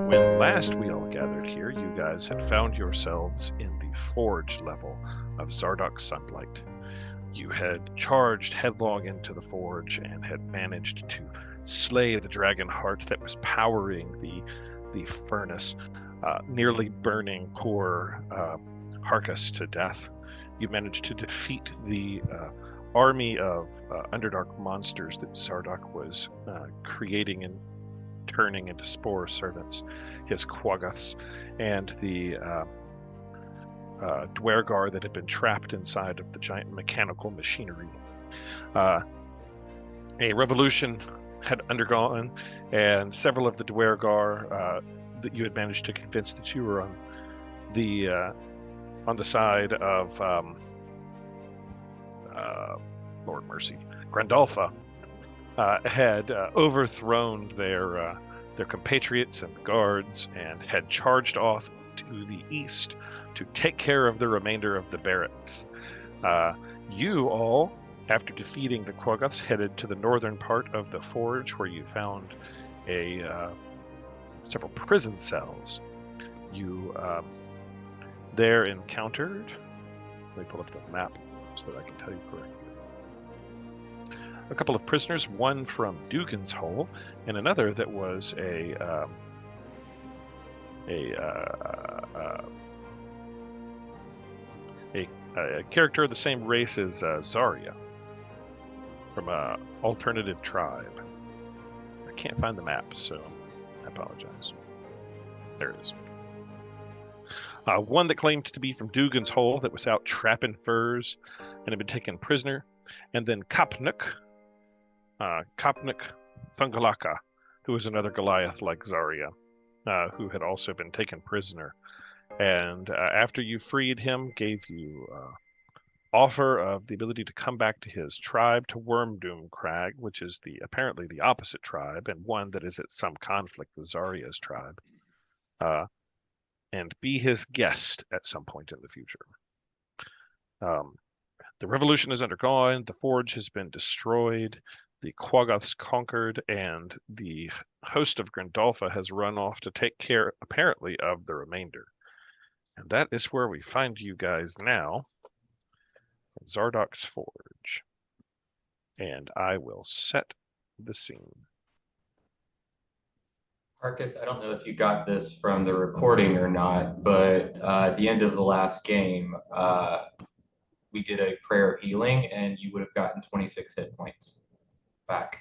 When last we all gathered here, you guys had found yourselves in the forge level of Zardok Sunlight. You had charged headlong into the forge and had managed to slay the dragon heart that was powering the furnace, nearly burning poor Harkus to death. You managed to defeat the army of Underdark monsters that Zardok was creating and turning into spore servants, his Quaggoths, and the Dwergar that had been trapped inside of the giant mechanical machinery. A revolution had undergone, and several of the Dwergar that you had managed to convince that you were on the side of Lord Mercy, Grandolpha, had overthrown their compatriots and the guards and had charged off to the east to take care of the remainder of the barracks. You all, after defeating the Quaggoths, headed to the northern part of the forge where you found several prison cells. You there encountered, let me pull up the map so that I can tell you correctly, a couple of prisoners, one from Dugan's Hole and another that was a character of the same race as Zarya from a alternative tribe. I can't find the map, so I apologize. There it is. One that claimed to be from Dugan's Hole that was out trapping furs and had been taken prisoner, and then Kapnuk Thungalaka, who was another Goliath like Zarya, who had also been taken prisoner. And after you freed him, gave you offer of the ability to come back to his tribe, to Wormdoom Crag, which is apparently the opposite tribe, and one that is at some conflict with Zarya's tribe, and be his guest at some point in the future. The revolution has undergone, the forge has been destroyed, the Quaggoths conquered, and the host of Grandolpha has run off to take care, apparently, of the remainder. And that is where we find you guys now, in Zardok's Forge. And I will set the scene. Marcus, I don't know if you got this from the recording or not, but at the end of the last game, we did a prayer of healing, and you would have gotten 26 hit points back.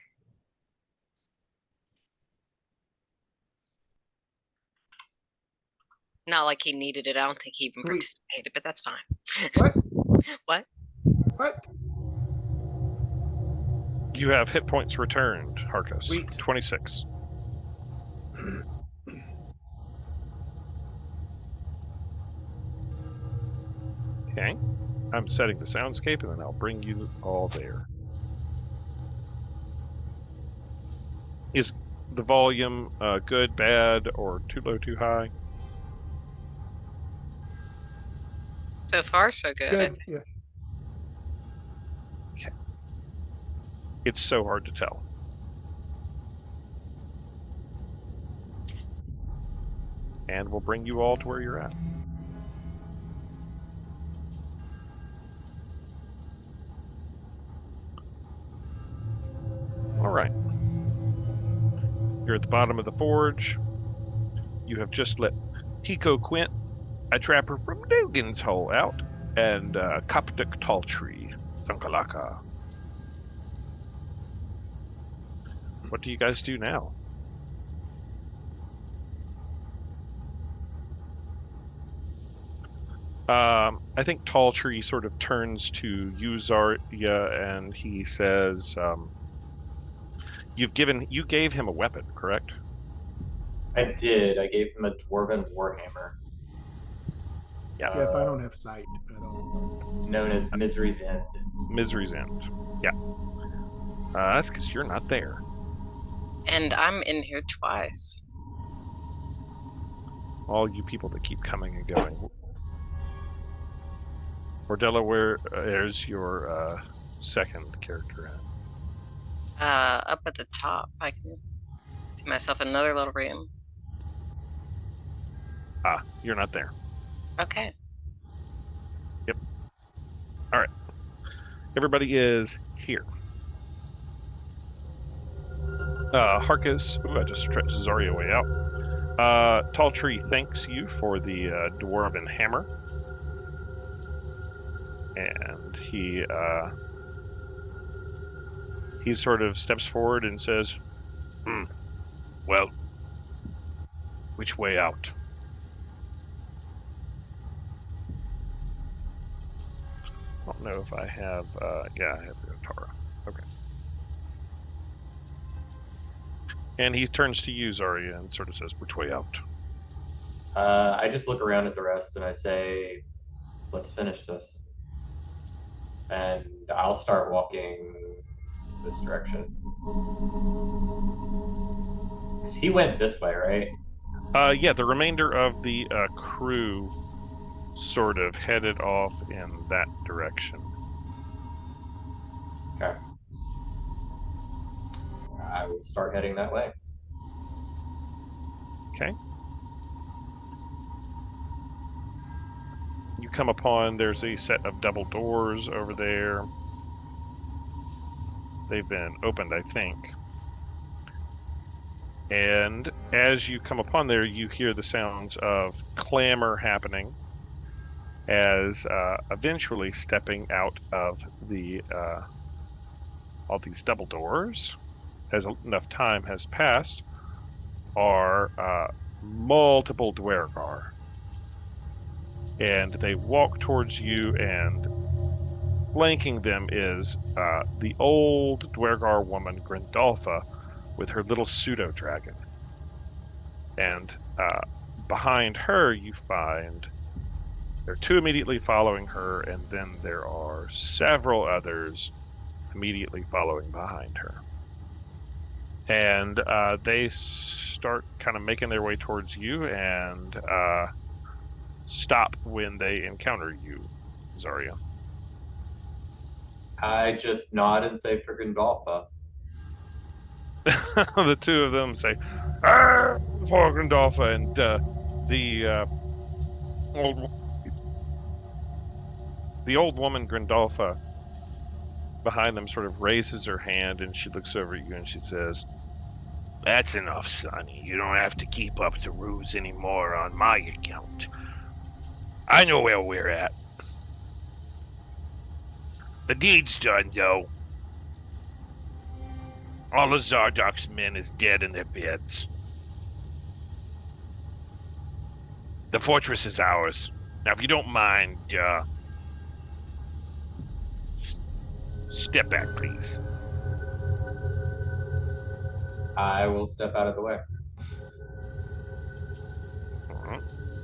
Not like he needed it. I don't think he even participated, but that's fine. What? What? What? You have hit points returned, Harkus. Sweet. 26. Okay. I'm setting the soundscape, and then I'll bring you all there. Is the volume good, bad, or too low, too high? So far, so good. Good. Yeah. Okay. It's so hard to tell. And we'll bring you all to where you're at. All right. You're at the bottom of the forge. You have just let Pico Quint, a trapper from Dugan's Hole, out, and Kapduk Talltree, Thunkalaka. What do you guys do now? I think Talltree sort of turns to you, Zarya, and he says, you gave him a weapon, correct? I did. I gave him a Dwarven Warhammer. Yeah, if I don't have sight, I don't. Known as Misery's End. Misery's End. Yeah. That's because you're not there. And I'm in here twice. All you people that keep coming and going. Ordella, where's your second character at? Up at the top. I can see myself in another little room. You're not there. Okay. Yep. All right. Everybody is here. Harkis. Ooh, I just stretched Zarya way out. Tall Tree thanks you for the dwarven hammer. And he sort of steps forward and says, well, which way out? I don't know if I have, yeah, I have Tara. Okay. And he turns to you, Zarya, and sort of says, which way out? I just look around at the rest and I say, let's finish this. And I'll start walking this direction. Because he went this way, right? Yeah, the remainder of the crew sort of headed off in that direction. Okay. I will start heading that way. Okay. You come upon, there's a set of double doors over there. They've been opened, I think. And as you come upon there, you hear the sounds of clamor happening as eventually stepping out of the all these double doors, as enough time has passed, are multiple Dwergar. And they walk towards you, and flanking them is the old Dwergar woman, Grindolfa, with her little pseudo-dragon. And behind her, you find there are two immediately following her, and then there are several others immediately following behind her. And they start kind of making their way towards you and stop when they encounter you, Zarya. I just nod and say for Gandalfa. The two of them say, for Grindolfa, and the old woman Grindolfa behind them sort of raises her hand, and she looks over at you and she says, that's enough, Sonny. You don't have to keep up the ruse anymore on my account. I know where we're at. The deed's done, though. All of Zardok's men is dead in their beds. The fortress is ours. Now, if you don't mind, step back, please. I will step out of the way.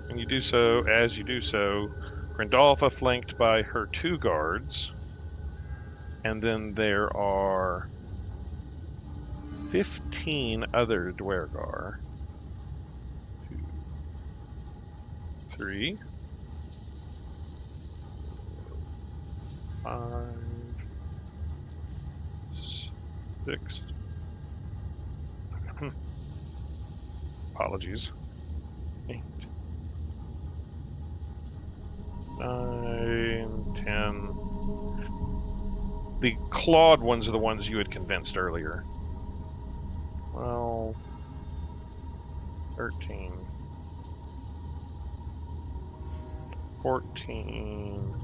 And you do so, as you do so, Grindolfa flanked by her two guards. And then there are 15 other Dwergar. 2, 3, 5, 6. Apologies. 8, 9, 10. The clawed ones are the ones you had convinced earlier. 12, 13, 14,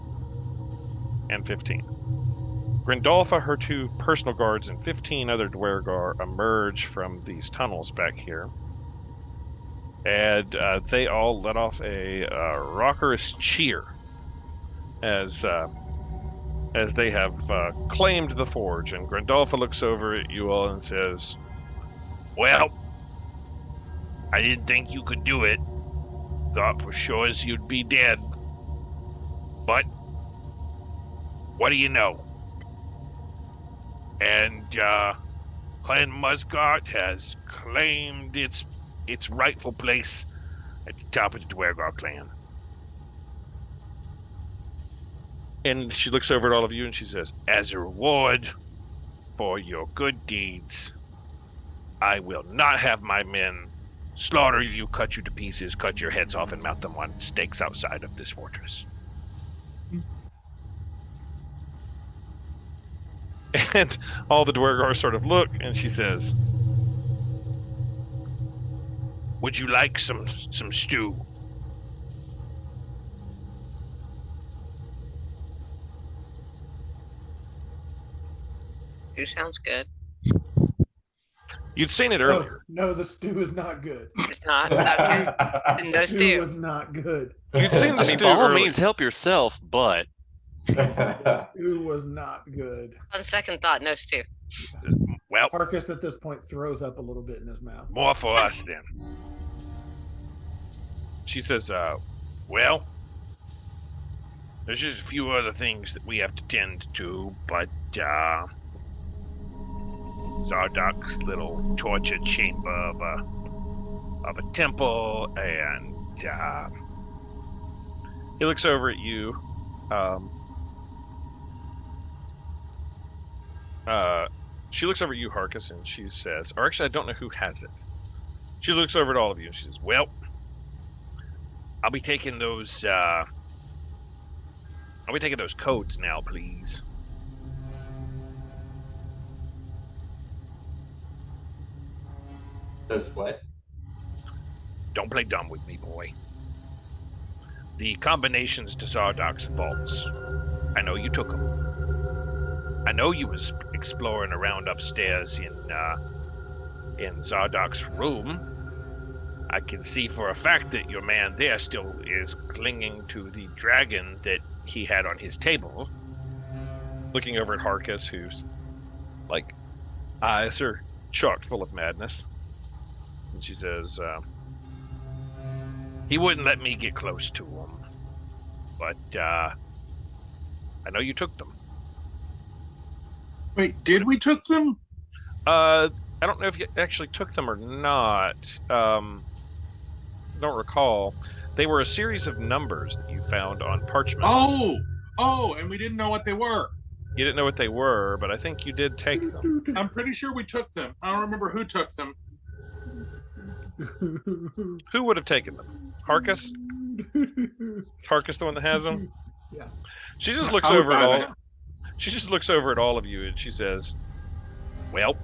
and 15. Grindolfa, her two personal guards, and 15 other Dwergar emerge from these tunnels back here. And they all let off a raucous cheer as they have claimed the forge. And Grindolfa looks over at you all and says, well, I didn't think you could do it. Thought for sure you'd be dead. But what do you know? And Clan Musgart has claimed its rightful place at the top of the Dwergar clan. And she looks over at all of you and she says, as a reward for your good deeds, I will not have my men slaughter you, cut you to pieces, cut your heads off, and mount them on stakes outside of this fortress. And all the Dwergar sort of look, and she says, would you like some stew? Stew sounds good. You'd seen it earlier. No, the stew is not good. It's not? Okay. Then no Stew stew. was not good. You'd seen the stew by all earlier. means, help yourself, but The stew was not good. On second thought, no stew. Well, Marcus at this point throws up a little bit in his mouth. more for us then. She says, well, there's just a few other things that we have to tend to, but Zardok's little torture chamber of a temple, and he looks over at you. She looks over at you, Harkus, and she says, or actually, I don't know who has it. She looks over at all of you and she says, well, I'll be taking those codes now, please. Those what? Don't play dumb with me, boy. The combinations to Zardok's vaults. I know you took them. I know you was exploring around upstairs in Zardok's room. I can see for a fact that your man there still is clinging to the dragon that he had on his table. Looking over at Harkus, who's like, eyes are chock full of madness. And she says, he wouldn't let me get close to him. But I know you took them. Wait, did we took them? I don't know if you actually took them or not. Don't recall. They were a series of numbers that you found on parchment. Oh, and we didn't know what they were. You didn't know what they were, but I think you did take them. I'm pretty sure we took them. I don't remember who took them. Who would have taken them? Harkus? Is Harkus the one that has them? Yeah. She just looks I would over at buy all. that. She just looks over at all of you and she says, well,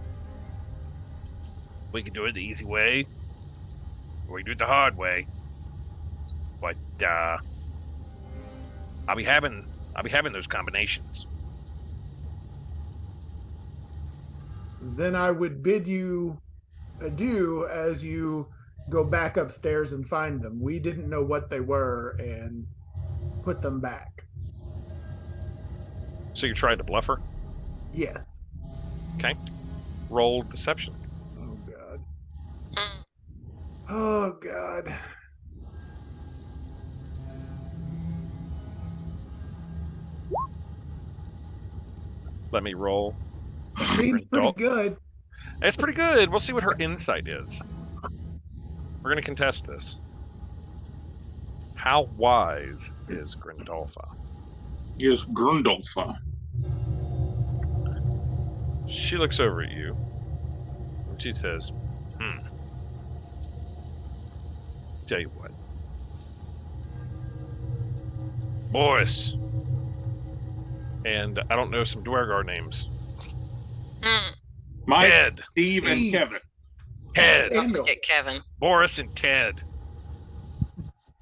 we can do it the easy way, or we can do it the hard way. But I'll be having those combinations. Then I would bid you adieu as you go back upstairs and find them. We didn't know what they were and put them back. So you tried to bluff her? Yes. Okay. Roll deception. Oh God. Oh God. Let me roll. Seems pretty good. It's pretty good. We'll see what her insight is. We're going to contest this. How wise is Grindolfa? Yes, Grundolfa. She looks over at you and she says, tell you what. Boris. And I don't know some Dwergar names. Mike, Ted. Steve, and Kevin. Ted. Don't Daniel. forget Kevin. Boris and Ted.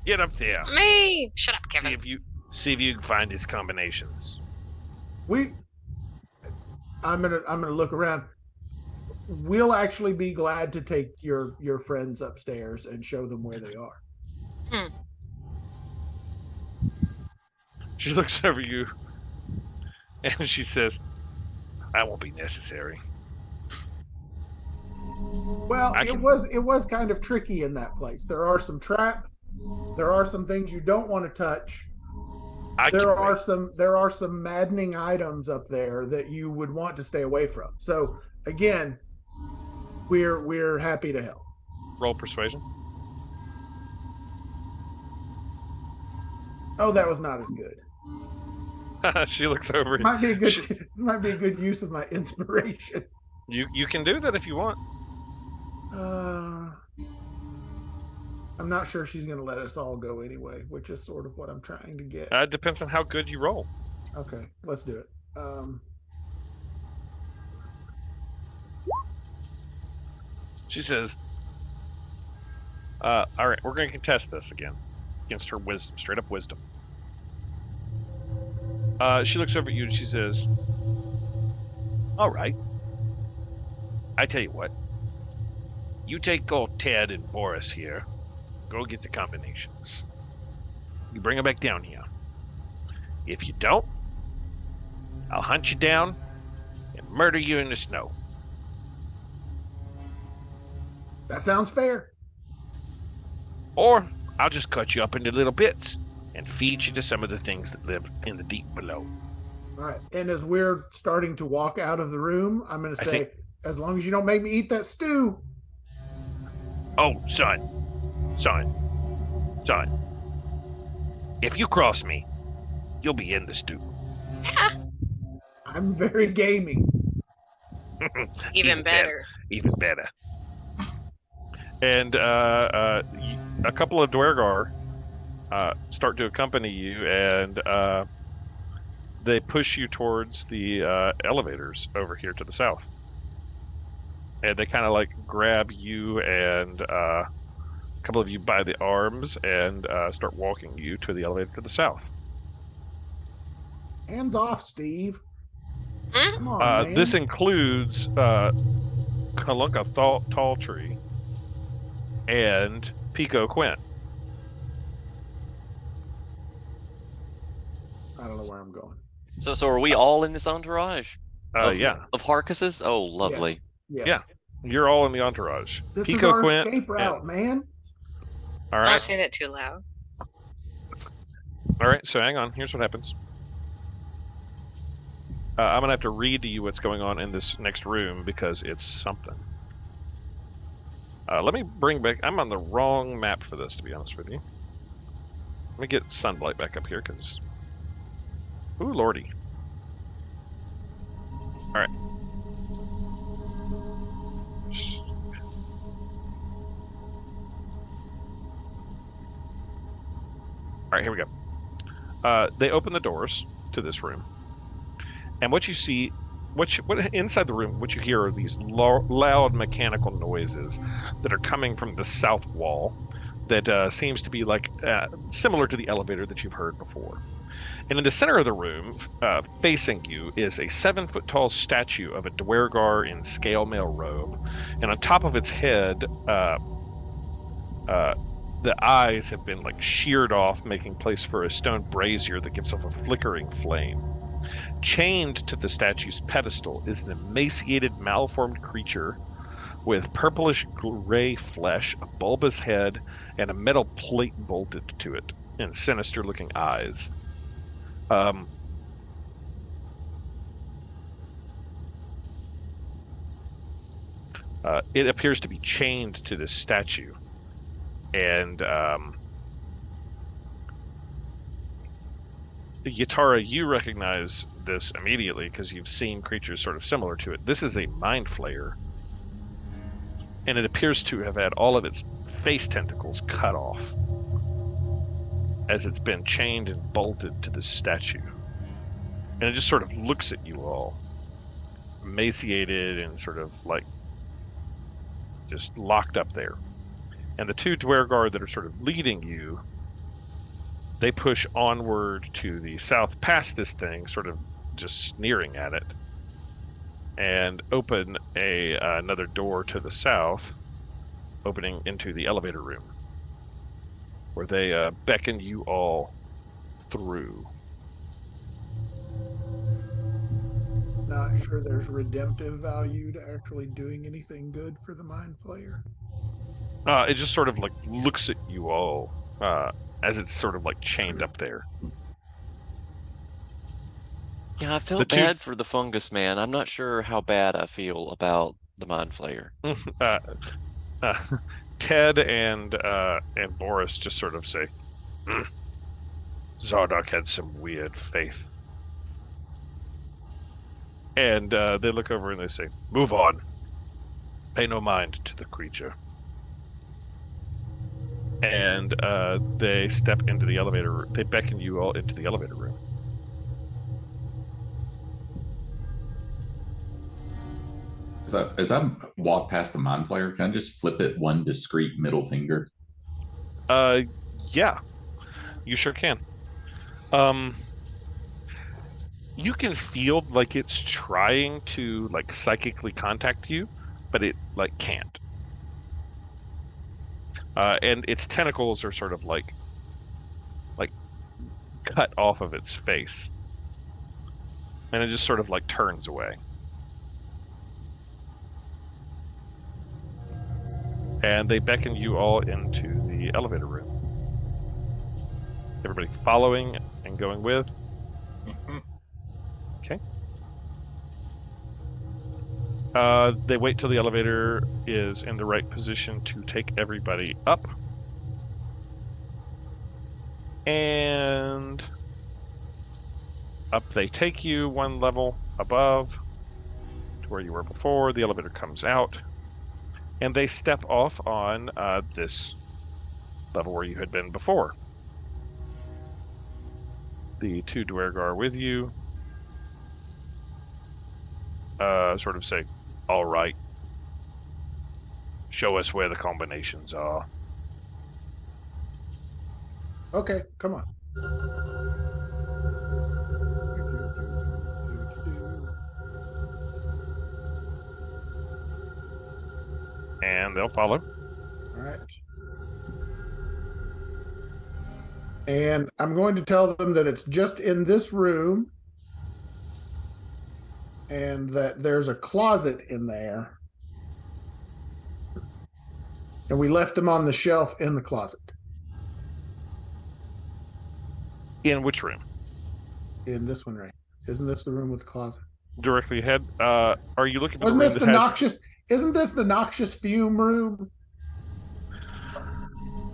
Get up there. Me! Shut up, See Kevin. if you can find his combinations. I'm gonna look around. We'll actually be glad to take your friends upstairs and show them where they are. She looks over you and she says, that won't be necessary. Well, I it can- was kind of tricky in that place. There are some traps. There are some things you don't want to touch. There are some maddening items up there that you would want to stay away from. So again, we're happy to help. Roll persuasion. Oh, that was not as good. She looks over. Might be a good. This might be a good use of my inspiration. You can do that if you want. I'm not sure she's going to let us all go anyway, which is sort of what I'm trying to get. It depends on how good you roll. Okay, let's do it. She says, all right, we're going to contest this again against her wisdom, straight up wisdom. She looks over at you and she says, all right. I tell you what. You take old Ted and Boris here. Go get the combinations. You bring them back down here. If you don't, I'll hunt you down and murder you in the snow. That sounds fair. Or I'll just cut you up into little bits and feed you to some of the things that live in the deep below. All right. And as we're starting to walk out of the room, I'm going to say, as long as you don't make me eat that stew. Oh, son. If you cross me, you'll be in the stew. I'm very gaming. Even better. Even better. And a couple of Dwergar start to accompany you, and they push you towards the elevators over here to the south. And they kind of like grab you and a couple of you by the arms and start walking you to the elevator to the south. Hands off, Steve. Come on, man. This includes Kalunka Tall Tree and Pico Quint. I don't know where I'm going. So are we all in this entourage? Yeah. Of Harkesses? Oh, lovely. Yes. Yeah. You're all in the entourage. This Pico is our Quint, escape route, man. All Don't right. say that too loud. All right. So hang on. Here's what happens. I'm gonna have to read to you what's going on in this next room because it's something. Let me bring back. I'm on the wrong map for this, to be honest with you. Let me get Sunblight back up here because. Ooh, lordy. All right. All right, here we go. They open the doors to this room, and what you see, what inside the room, what you hear are these loud mechanical noises that are coming from the south wall. That seems to be like similar to the elevator that you've heard before. And in the center of the room, facing you, is a 7-foot-tall statue of a Dwergar in scale mail robe, and on top of its head, the eyes have been like sheared off, making place for a stone brazier that gives off a flickering flame. Chained to the statue's pedestal is an emaciated, malformed creature with purplish gray flesh, a bulbous head, and a metal plate bolted to it, and sinister-looking eyes. It appears to be chained to this statue, and Yatara, you recognize this immediately because you've seen creatures sort of similar to it. This is a mind flayer, and it appears to have had all of its face tentacles cut off as it's been chained and bolted to this statue. And it just sort of looks at you all. It's emaciated and sort of like just locked up there. And the two Dwergar that are sort of leading you, they push onward to the south past this thing, sort of just sneering at it, and open another door to the south, opening into the elevator room, where they beckon you all through. Not sure there's redemptive value to actually doing anything good for the mind flayer. It just sort of like looks at you all as it's sort of like chained up there. Yeah, I felt bad for the fungus man. I'm not sure how bad I feel about the mind flayer. Ted and Boris just sort of say, Zardoc had some weird faith. And they look over and they say, move on. Pay no mind to the creature. And and they step into the elevator. They beckon you all into the elevator room. As I walk past the mind flayer, can I just flip it one discreet middle finger? Yeah, you sure can. You can feel like it's trying to like psychically contact you, but it like can't. And its tentacles are sort of like cut off of its face, and it just sort of like turns away. And they beckon you all into the elevator room. Everybody following and going with? Okay. They wait till the elevator is in the right position to take everybody up. And up they take you one level above to where you were before. The elevator comes out. And they step off on this level where you had been before. The two Dwerg are with you. Sort of say, all right. Show us where the combinations are. Okay, come on. And they'll follow. All right. And I'm going to tell them that it's just in this room and that there's a closet in there. And we left them on the shelf in the closet. In which room? In this one, right? Isn't this the room with the closet? Directly ahead. Are you looking for Wasn't the room this the noxious? Isn't this the noxious fume room?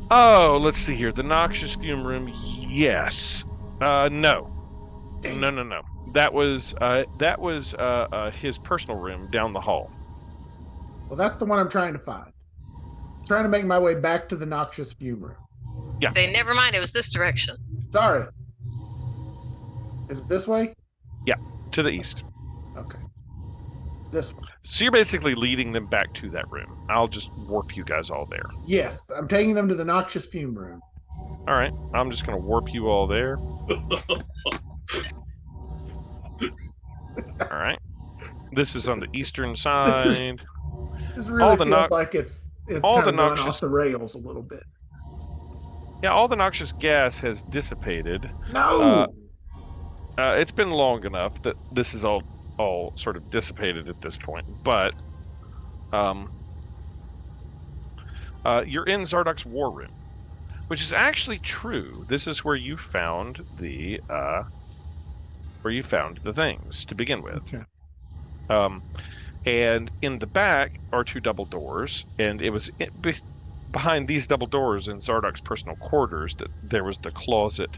Oh, let's see here. The noxious fume room. Yes. No. Dang. No. That was his personal room down the hall. Well, that's the one I'm trying to find. Trying to make my way back to the noxious fume room. Yeah. Say, never mind. It was this direction. Sorry. Is it this way? Yeah, to the east. Okay. This one. So you're basically leading them back to that room. I'll just warp you guys all there. Yes, I'm taking them to the noxious fume room. All right, I'm just going to warp you all there. All right. This is on the eastern side. This really feels like it's all kind the of noxious off the rails a little bit. Yeah, all the noxious gas has dissipated. No. It's been long enough that this is all sort of dissipated at this point. But you're in Zardok's war room, which is actually true. This is where you found the things to begin with. Okay. And in the back are two double doors, and it was behind these double doors in Zardok's personal quarters that there was the closet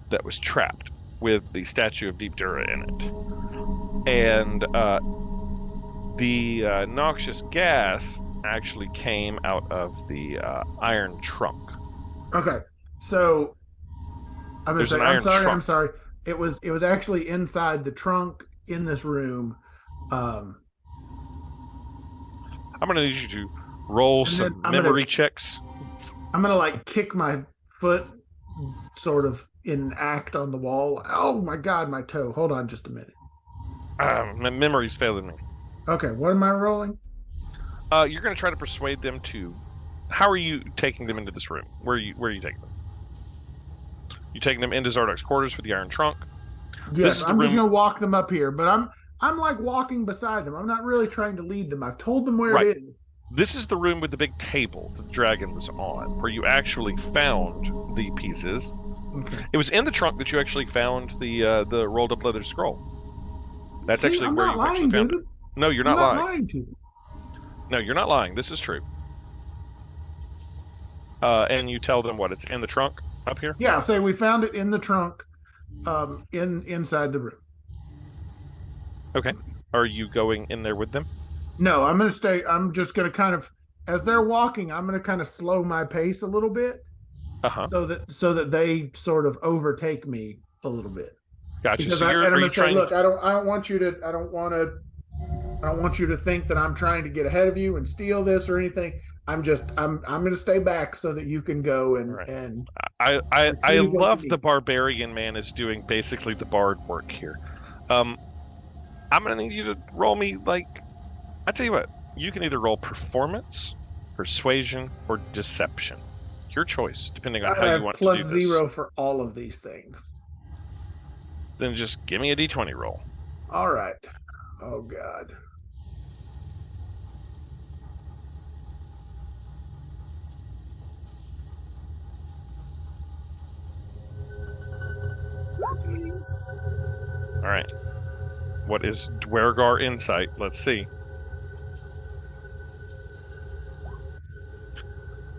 that was trapped with the statue of Deep Dura in it. And the noxious gas actually came out of the iron trunk. Okay, so I'm sorry. It was actually inside the trunk in this room. I'm going to need you to roll some memory checks. I'm going to like kick my foot sort of in act on the wall. Oh my God, my toe. Hold on just a minute. My memory's failing me. Okay, what am I rolling? You're going to try to persuade them to... How are you taking them into this room? Where are you taking them? You taking them into Zardok's quarters with the iron trunk? Yes, I'm just going to walk them up here, but I'm like walking beside them. I'm not really trying to lead them. I've told them where it is. This is the room with the big table that the dragon was on, where you actually found the pieces. Okay. It was in the trunk that you actually found the rolled up leather scroll. That's actually where you actually found it. No, you're not lying. To you. No, you're not lying. This is true. And you tell them what? It's in the trunk up here? Yeah, I'll say we found it in the trunk, inside the room. Okay. Are you going in there with them? No, I'm going to stay. I'm just going to kind of, as they're walking, I'm going to kind of slow my pace a little bit so that they sort of overtake me a little bit. Gotcha. Because So I'm are gonna you say, trying? look, I don't want you to think that I'm trying to get ahead of you and steal this or anything. I'm going to stay back so that you can go and I retrieve what love you the need. barbarian man is doing basically the bard work here. I'm gonna need you to roll me I tell you what, you can either roll performance, persuasion, or deception. Your choice, depending on I how you have want plus to do this. 0 for all of these things. Then just give me a d20 roll. All right. Oh God. All right. What is Dwergar insight? Let's see.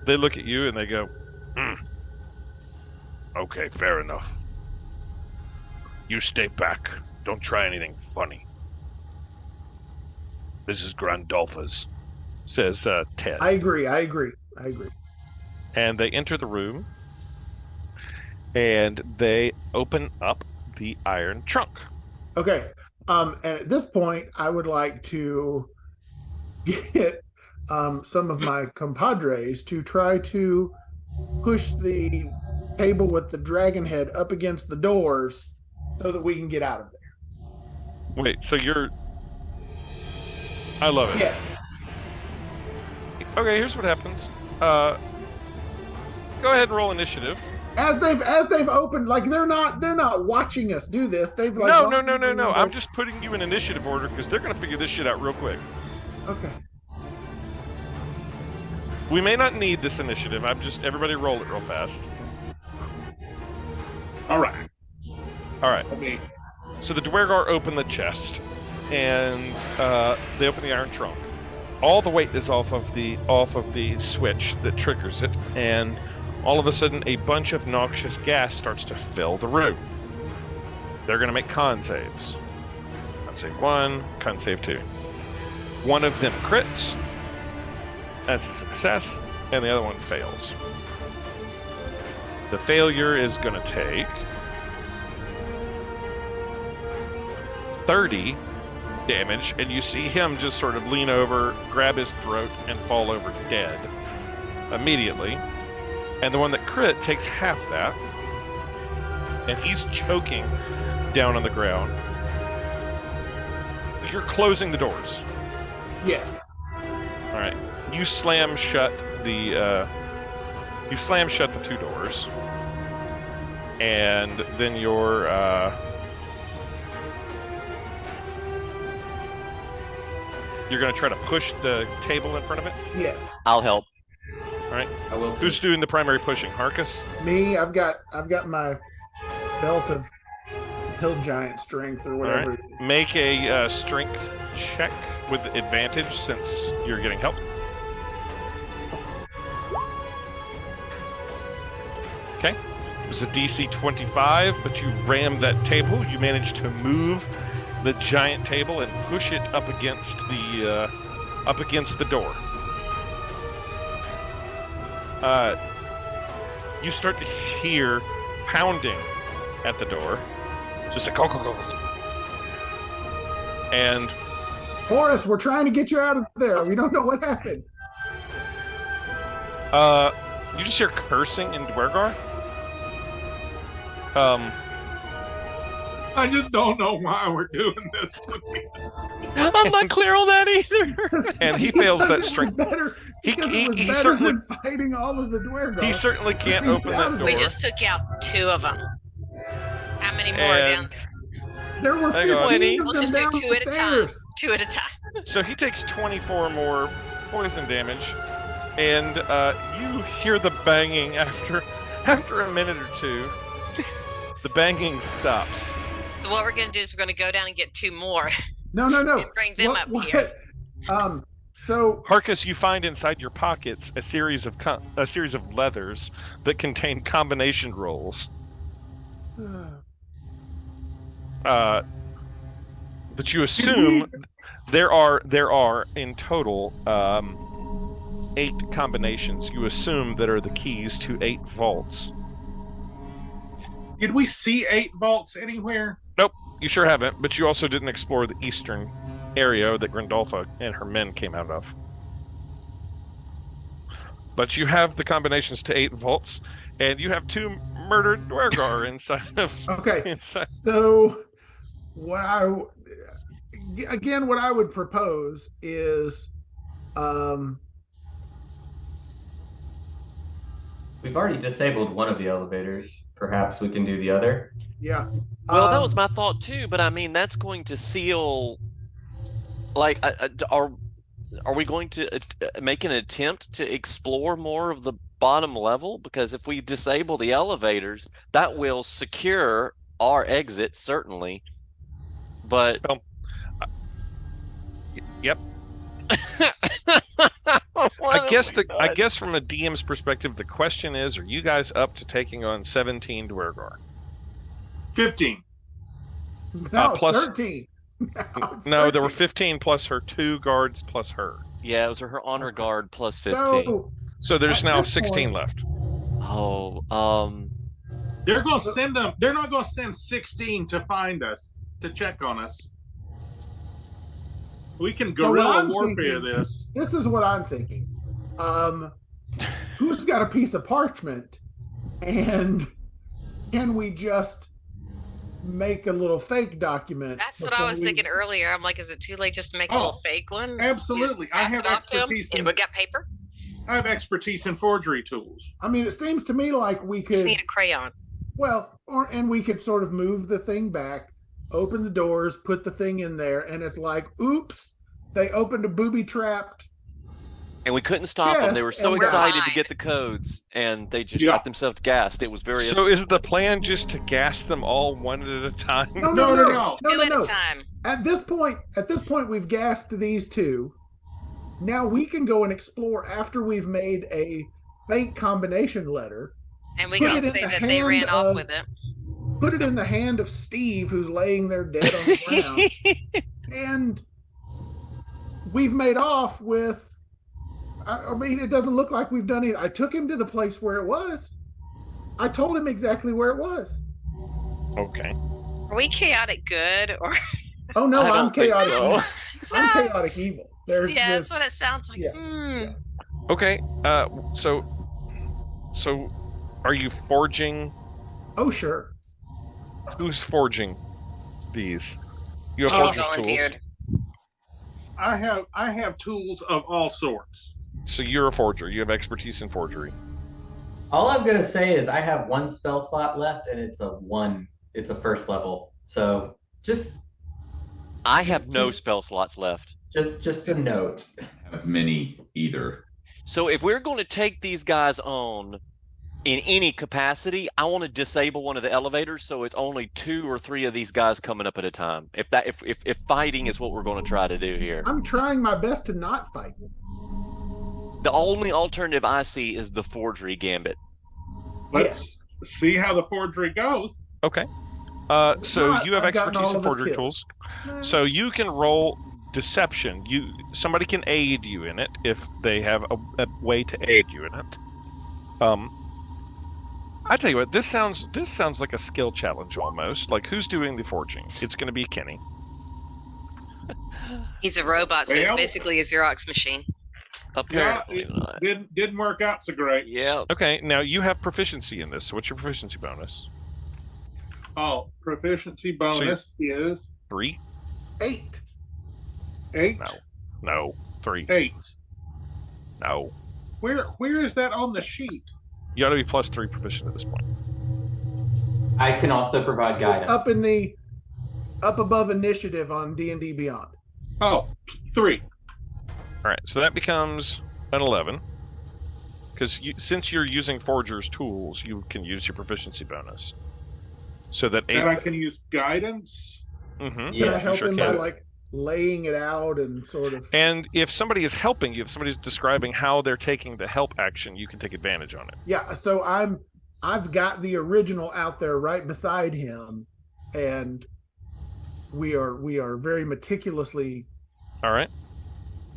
They look at you and they go, okay, fair enough. You stay back. Don't try anything funny. This is Grandolpha's, says Ted. I agree. And they enter the room and they open up the iron trunk. Okay. And at this point, I would like to get some of my compadres to try to push the table with the dragon head up against the doors so that we can get out of there. Wait, so I love it. Yes. Okay, here's what happens. Go ahead and roll initiative. As they've opened, like they're not watching us do this. They've like No. I'm just putting you in initiative order because they're gonna figure this shit out real quick. Okay. We may not need this initiative. Everybody roll it real fast. All right. Okay. So the Dwergar open the chest, and they open the iron trunk. All the weight is off of the switch that triggers it, and all of a sudden, a bunch of noxious gas starts to fill the room. They're going to make con saves. Con save 1, con save 2. One of them crits. That's a success, and the other one fails. The failure is going to take 30 damage, and you see him just sort of lean over, grab his throat, and fall over dead immediately. And the one that crit takes half that, and he's choking down on the ground. You're closing the doors. Yes. All right. You slam shut the 2 doors, and then you're going to try to push the table in front of it. Yes. I'll help. All right. I will. Who's doing the primary pushing? Harkus? Me, I've got my belt of hill giant strength or whatever. All right. Make a strength check with advantage since you're getting help. Okay. It was a DC 25, but you rammed that table. You managed to move the giant table and push it up against the door. You start to hear pounding at the door. Just a go. And Horace, we're trying to get you out of there. We don't know what happened. you just hear cursing in Dwergar. I just don't know why we're doing this to me. I'm not clear on that either. And he fails that strength. He certainly than fighting all of the Dwergar. He certainly can't open that door. We just took out 2 of them. How many more down? There were Hang on. 15 of We'll them just do down 2 the at a time. stairs. 2 at a time. So he takes 24 more poison damage, and you hear the banging after a minute or two. The banging stops. So what we're going to do is we're going to go down and get 2 more. No. And bring them up here. So Harkus, you find inside your pockets a series of leathers that contain combination rolls. That you assume there are in total 8 combinations you assume that are the keys to 8 vaults. Did we see 8 vaults anywhere? Nope, you sure haven't, but you also didn't explore the eastern area that Grandolpha and her men came out of. But you have the combinations to 8 vaults, and you have 2 murdered Dwergar inside of... Okay, inside. So what I would propose is... We've already disabled one of the elevators. Perhaps we can do the other. Yeah. Well, that was my thought too, but I mean, that's going to seal. Like, are we going to make an attempt to explore more of the bottom level? Because if we disable the elevators, that will secure our exit, certainly. But yep. I guess from a DM's perspective, the question is: are you guys up to taking on 17 Dwergar? 15. No, plus 13. No, there were 15 plus her 2 guards plus her. Yeah, it was her honor guard plus 15. So there's now 16 left. Oh, They're going to send them. They're not going to send 16 to find us, to check on us. We can guerrilla warfare this. This is what I'm thinking. Who's got a piece of parchment, and can we just make a little fake document? That's what I was thinking earlier. I'm like, is it too late just to make a little fake one? Absolutely. I have expertise and we got paper. I have expertise in forgery tools. I mean, it seems to me like we could just need a crayon. Well, and we could sort of move the thing back, open the doors, put the thing in there, and it's like, oops, they opened a booby-trapped. And we couldn't stop them. They were so excited to get the codes, and they just got themselves gassed. It was very. So is the plan just to gas them all one at a time? No. Two at a time. At this point, we've gassed these 2. Now we can go and explore after we've made a fake combination letter. And we can say that they ran off with it. Put it in the hand of Steve, who's laying there dead on the ground. And we've made off with... I mean, it doesn't look like we've done it. I took him to the place where it was. I told him exactly where it was. Okay. Are we chaotic good or? Oh no, I'm chaotic. So. I'm chaotic evil. That's what it sounds like. Yeah. Okay. So, are you forging? Oh sure. Who's forging these? You have forger's tools. I have tools of all sorts. So you're a forger. You have expertise in forgery. All I'm gonna say is I have 1 spell slot left, and it's a first level. So I have no spell slots left. Just a note. I don't have many either. So if we're going to take these guys on in any capacity, I want to disable one of the elevators, so it's only 2 or 3 of these guys coming up at a time. If fighting is what we're going to try to do here, I'm trying my best to not fight. The only alternative I see is the forgery gambit. Let's see how the forgery goes. Okay. So you have expertise in forgery tools. So you can roll deception. Somebody can aid you in it if they have a way to aid you in it. I tell you what, this sounds like a skill challenge almost. Like, who's doing the forging? It's going to be Kenny. He's a robot, so it's basically a Xerox machine. Apparently it didn't work out so great. Yeah. Okay, now you have proficiency in this. So what's your proficiency bonus? Oh, proficiency bonus is 3. 8. 8. No. 3. 8. No. Where is that on the sheet? You ought to be +3 proficient at this point. I can also provide guidance. Up above initiative on D&D Beyond. Oh, 3. All right, so that becomes an 11. Because since you're using forger's tools, you can use your proficiency bonus. So that 8. And I can use guidance. Mm-hmm. Can I help him by laying it out and sort of? And if somebody is helping you, if somebody's describing how they're taking the help action, you can take advantage on it. Yeah. So I've got the original out there right beside him, and we are very meticulously. All right.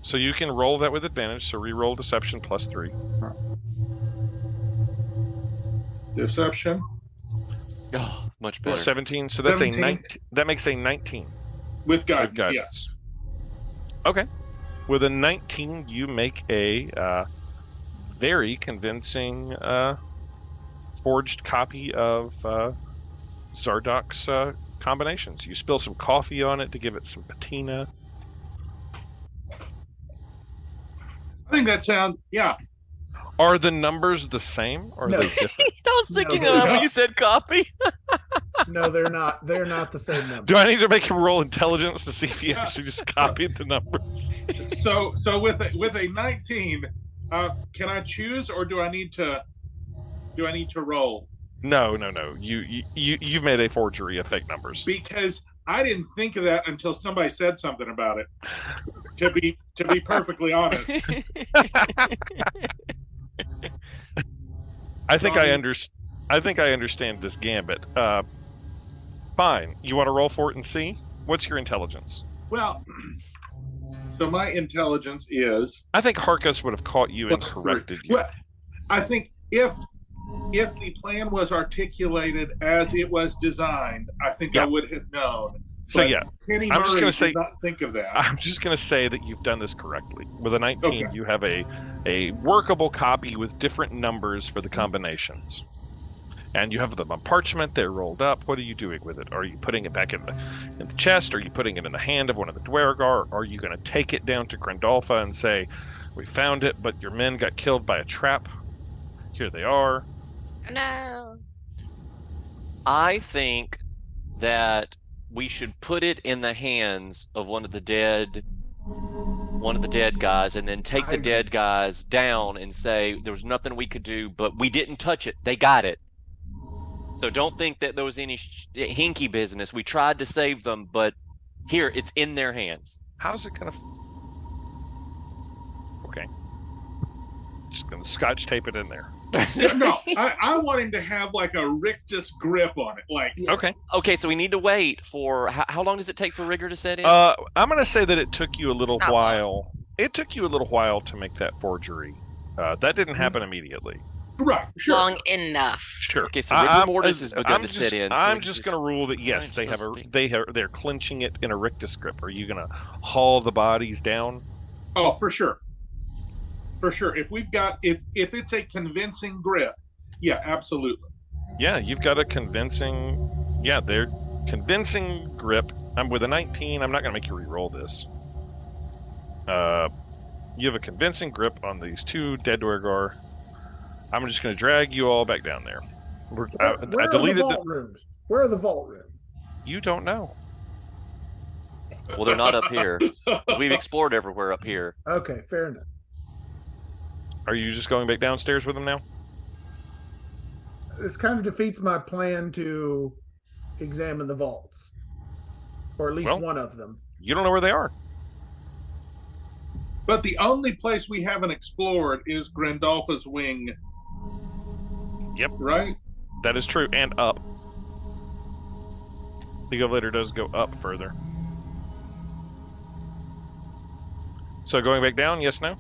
So you can roll that with advantage. So re-roll deception +3. Deception. Oh, much Well, better. 17. So that's 17. a 19. That makes a 19. With guidance, With guidance. yes. Okay. With a 19, you make a very convincing forged copy of Zardok's combinations. You spill some coffee on it to give it some patina. I think that sounds, yeah. Are the numbers the same or are No. they different? I was thinking they're of that when not. you said copy. No, they're not. They're not the same number. Do I need to make him roll intelligence to see if he actually just copied the numbers? So with a 19, can I choose or do I need to roll? No. You've made a forgery of fake numbers. Because I didn't think of that until somebody said something about it. To be perfectly honest. I think I understand this gambit. Fine. You want to roll for it and see? What's your intelligence? Well, so my intelligence is I think Harkus would have caught you and +3. corrected you. Well, I think if the plan was articulated as it was designed, I think I would have known. So But yeah, Kenny I'm just Murray gonna did say- not think of that. I'm just going to say that you've done this correctly. With a 19, Okay. you have a workable copy with different numbers for the combinations. And you have them on parchment, they're rolled up. What are you doing with it? Are you putting it back in the chest? Are you putting it in the hand of one of the Dwergar? Are you going to take it down to Grandolfa and say, we found it, but your men got killed by a trap? Here they are. Oh, no. I think that we should put it in the hands of one of the dead guys and then take the dead guys down and say there was nothing we could do, but we didn't touch it. They got it. So don't think that there was any hinky business. We tried to save them, but here, it's in their hands. How's it going to... Okay. Just going to scotch tape it in there. No, I want him to have like a rictus grip on it. Like, Okay. Okay, so we need to wait for... How long does it take for rigor to set in? I'm going to say that it took you a little Not long. while. It took you a little while to make that forgery. That didn't happen immediately. right, sure. Long enough. Sure. Okay, so rigor mortis has begun to just, set in. So I'm we just going to rule that yes, Fine, they're clinching it in a rictus grip. Are you going to haul the bodies down? Oh, for sure. For sure. If it's a convincing grip, yeah, absolutely. Yeah, you've got a convincing. Yeah, they're convincing grip. I'm with a 19. I'm not going to make you re-roll this. You have a convincing grip on these two dead Dwergar. I'm just going to drag you all back down there. I Where deleted are the vault rooms? Where are the vault rooms? You don't know. Well, they're not up here. 'Cause we've explored everywhere up here. Okay, fair enough. Are you just going back downstairs with them now? This kind of defeats my plan to examine the vaults, or at least Well- one of them. You don't know where they are. But the only place we haven't explored is Grandolfa's wing. Yep. Right? That is true, and up. The elevator does go up further. So going back down, yes, no?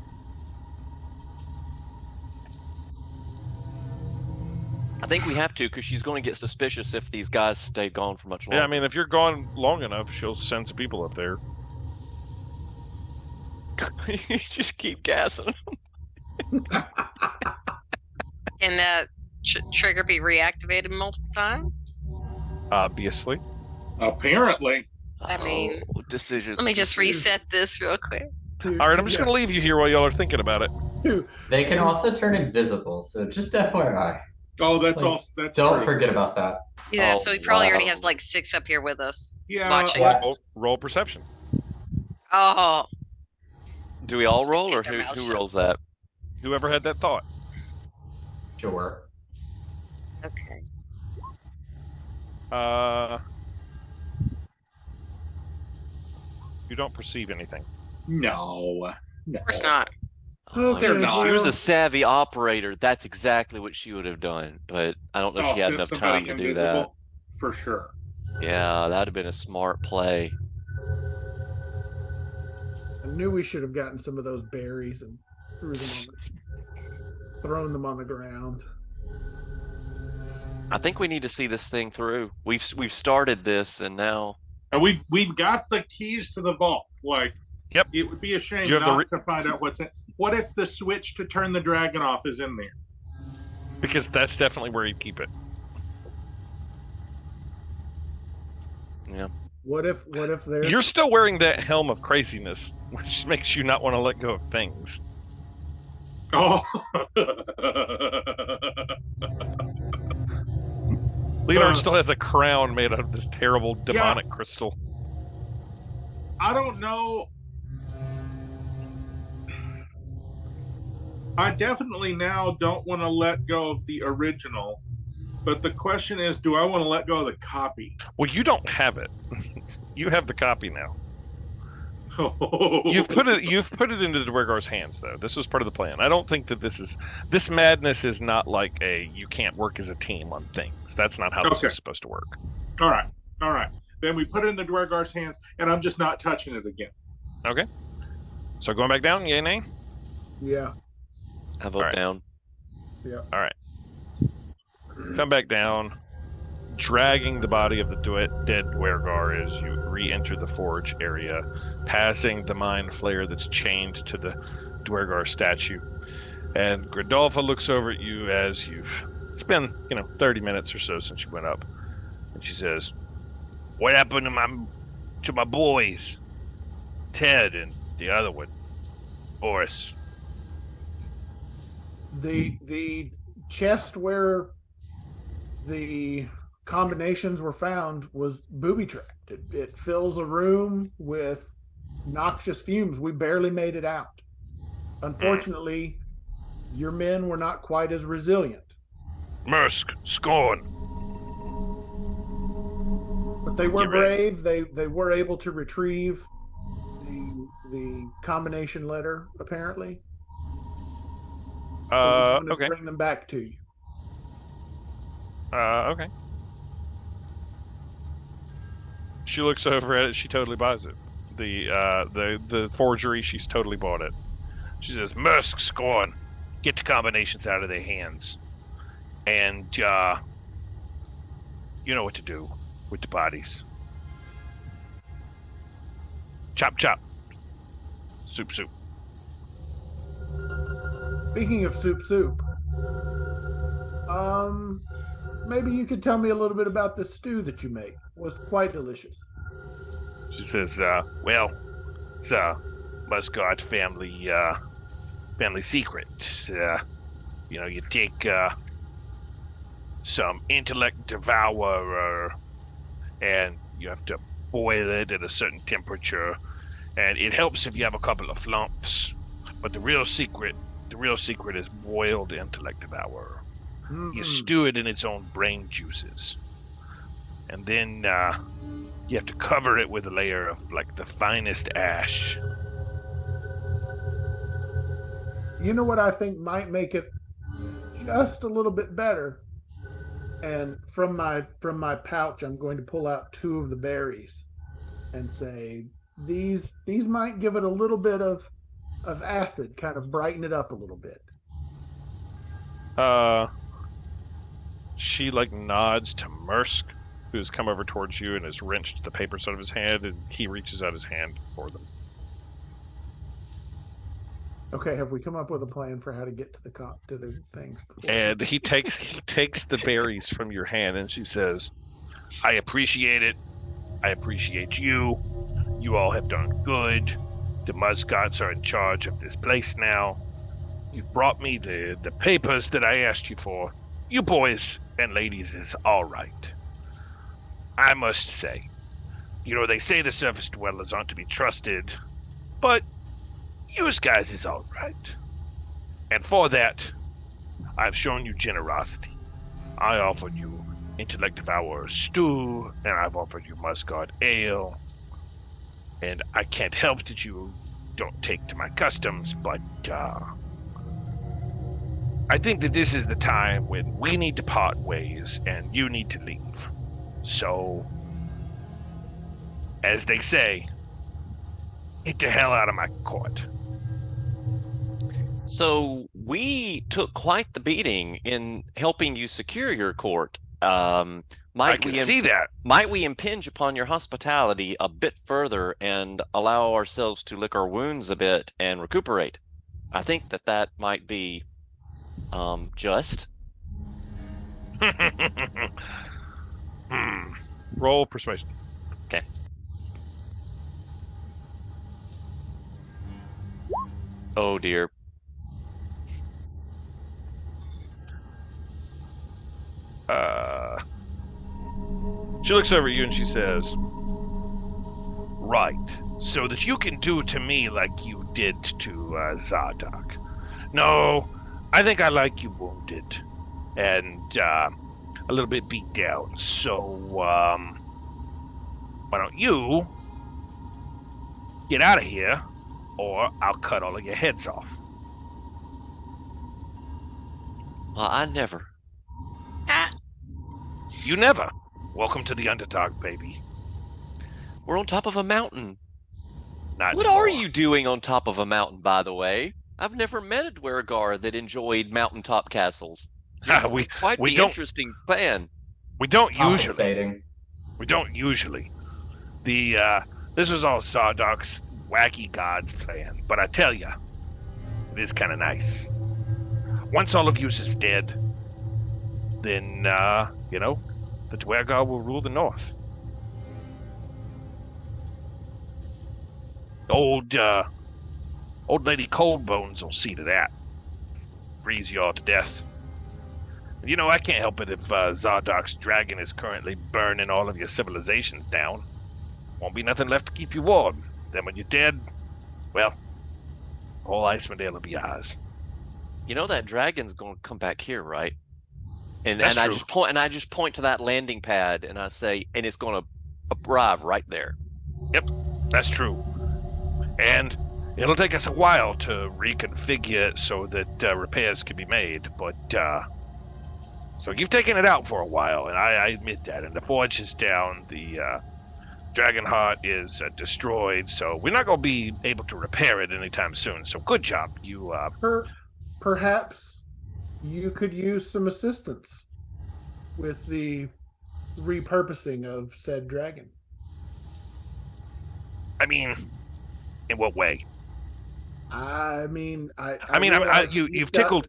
I think we have to because she's going to get suspicious if these guys stay gone for much longer. Yeah, I mean, if you're gone long enough, she'll send some people up there. You just keep gassing. Can that trigger be reactivated multiple times? Obviously. Apparently. I mean, decisions. Let me just reset this real quick. All right, I'm just going to leave you here while y'all are thinking about it. They can also turn invisible, so just FYI. Oh, that's Like, all. That's Don't true. forget about that. Yeah, Oh, so we probably already wow. have like 6 up here with us. Yeah. watching. Roll perception. Oh, Do we all roll, or Get their mouth who shut. rolls that? Whoever had that thought. Sure. okay. You don't perceive anything. No. Of course not. Okay, if she was well- a savvy operator, that's exactly what she would have done. But I don't know if she had send enough somebody time to do that. invisible? For sure. Yeah, that'd have been a smart play. And knew we should have gotten some of those berries and thrown them on the ground. I think we need to see this thing through. We've started this, and now. And we've got the keys to the vault. Like, yep. It would be a shame not to find out what's in. What if the switch to turn the dragon off is in there? Because that's definitely where you keep it. Yeah. What if there's... You're still wearing that helm of craziness, which makes you not want to let go of things. Oh. Leonard still has a crown made out of this terrible demonic crystal. I don't know. I definitely now don't want to let go of the original, but the question is, do I want to let go of the copy? Well, you don't have it. You have the copy now. You've put it into the Dwergar's hands, though. This was part of the plan. I don't think that this madness is not like you can't work as a team on things. That's not how this is supposed to work. All right. Then we put it in the Dwergar's hands, and I'm just not touching it again. Okay. So going back down, yay, nay? Yeah. I vote down. Yeah. All right. Come back down, dragging the body of the dead Dwergar as you re-enter the forge area, passing the mind flayer that's chained to the Dwergar statue. And Gridolfa looks over at you as it's been, 30 minutes or so since you went up. And she says, "What happened to my boys? Ted and the other one, Boris." The chest where the combinations were found was booby-trapped. It fills a room with noxious fumes. We barely made it out. Unfortunately, your men were not quite as resilient. Mursk, scorn. But they were brave. They were able to retrieve the combination letter, apparently. Okay. Bring them back to you. Okay. She looks over at it. She totally buys it. The forgery. She's totally bought it. She says, "Mursk, scorn. Get the combinations out of their hands, and you know what to do with the bodies. Chop, chop. Soup, soup." Speaking of soup, maybe you could tell me a little bit about the stew that you made. It was quite delicious. She says, "Well, it's a Muscat family secret. You take some intellect devourer, and you have to boil it at a certain temperature, and it helps if you have a couple of flumps. But the real secret is boiled intellect devourer. You stew it in its own brain juices, and then you have to cover it with a layer of the finest ash." You know what I think might make it just a little bit better? And from my pouch, I'm going to pull out 2 of the berries and say, these might give it a little bit of acid, kind of brighten it up a little bit. She nods to Mursk, who's come over towards you and has wrenched the papers out of his hand, and he reaches out his hand for them. Okay, have we come up with a plan for how to get to the things? And he takes the berries from your hand, and she says, "I appreciate it. I appreciate you. You all have done good. The Muscats are in charge of this place now. You've brought me the papers that I asked you for. You boys and ladies is all right. I must say, they say the surface dwellers aren't to be trusted, but you guys is all right. And for that, I've shown you generosity. I offered you intellect devourer stew, and I've offered you Muscat ale. And I can't help that you don't take to my customs, but I think that this is the time when we need to part ways and you need to leave. So, as they say, Get the hell out of my court. So we took quite the beating in helping you secure your court. I can see that. Might we impinge upon your hospitality a bit further and allow ourselves to lick our wounds a bit and recuperate? I think that might be just. Roll persuasion. Okay. Oh dear. She looks over at you and she says, "Right, so that you can do to me like you did to Zardock. No, I think I like you wounded and a little bit beat down. So why don't you get out of here, or I'll cut all of your heads off." Well, I never. You never. Welcome to the Underdog, baby. We're on top of a mountain. Not What anymore. are you doing on top of a mountain, by the way? I've never met a Dwergar that enjoyed mountaintop castles. we Quite we the don't interesting plan. we don't usually. Compensating. We don't usually. This was all Zardock's wacky gods plan, but I tell ya, it is kind of nice. Once all of you is dead, then the Dwergar will rule the North. Old Lady Coldbones will see to that. Freeze you all to death. And I can't help it if Zardock's dragon is currently burning all of your civilizations down. Won't be nothing left to keep you warm. Then when you're dead, well, all Icewind will be ours. You know that dragon's going to come back here, right? And That's I true. just point to that landing pad and I say, and it's going to arrive right there. Yep, that's true. And it'll take us a while to reconfigure it so that repairs can be made, but so you've taken it out for a while, and I admit that. And the forge is down, the dragon heart is destroyed, so we're not going to be able to repair it anytime soon. So good job, you. Perhaps you could use some assistance with the repurposing of said dragon. I mean, in what way? I mean, you've tickled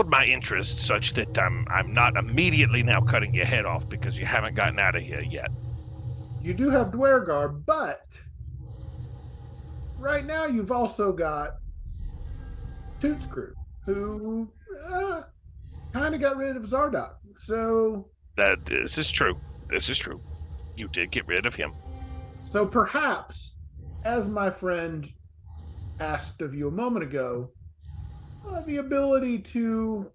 my interest such that I'm not immediately now cutting your head off because you haven't gotten out of here yet. You do have Dwergar, but right now you've also got Toot's crew, who kind of got rid of Zardock. So This is true. This is true. You did get rid of him. So perhaps, as my friend asked of you a moment ago, the ability to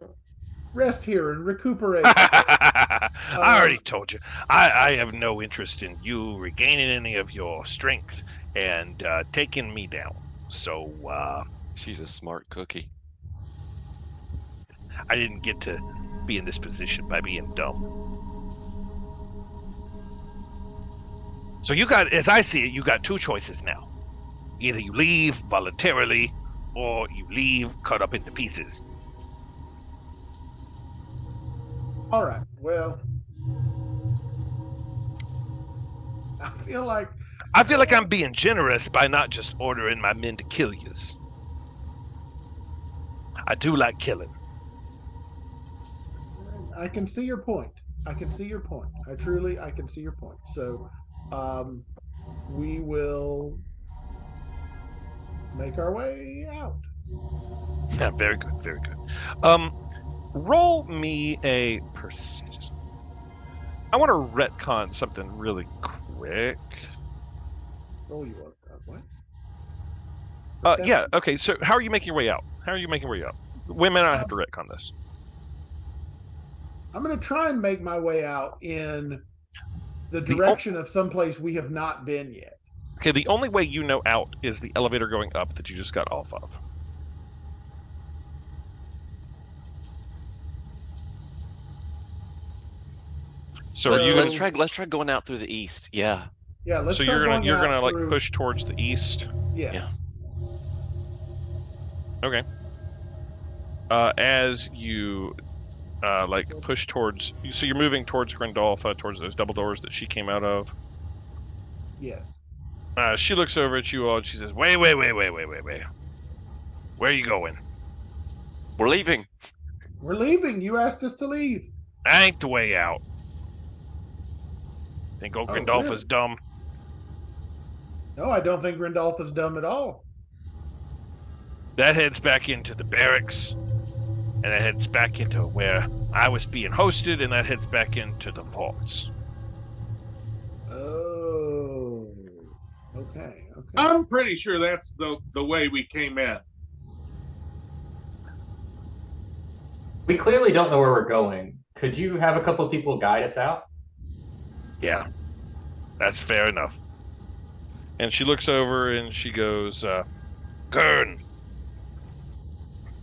rest here and recuperate. I already told you. I have no interest in you regaining any of your strength and taking me down. So, She's a smart cookie. I didn't get to be in this position by being dumb. So you got, as I see it, you got two choices now. Either you leave voluntarily, or you leave cut up into pieces. All right. Well, I feel like I'm being generous by not just ordering my men to kill yous. I do like killing. I can see your point. I can see your point. I can see your point. So, we will make our way out. Yeah, very good, very good. Roll me a persist. I want to retcon something really quick. Roll you up. What? Yeah, okay, so how are you making your way out? We may not have to retcon this. I'm going to try and make my way out in the direction of someplace we have not been yet. Okay, the only way you know out is the elevator going up that you just got off of. So let's try going out through the east. Yeah. Yeah, let's So try you're going out gonna like through- push towards the east. Yes. Okay. As you like push towards, so you're moving towards Grandolpha, towards those double doors that she came out of. Yes. She looks over at you all and she says, "Wait. Where are you going? We're leaving. We're leaving. You asked us to leave. That ain't the way out. Think old Grandolpha's dumb? No, I don't think Grandolpha's dumb at all. That heads back into the barracks, and that heads back into where I was being hosted, and that heads back into the vaults." Oh. Okay. I'm pretty sure that's the way we came in. We clearly don't know where we're going. Could you have a couple of people guide us out? Yeah, that's fair enough. And she looks over and she goes, "Gurn,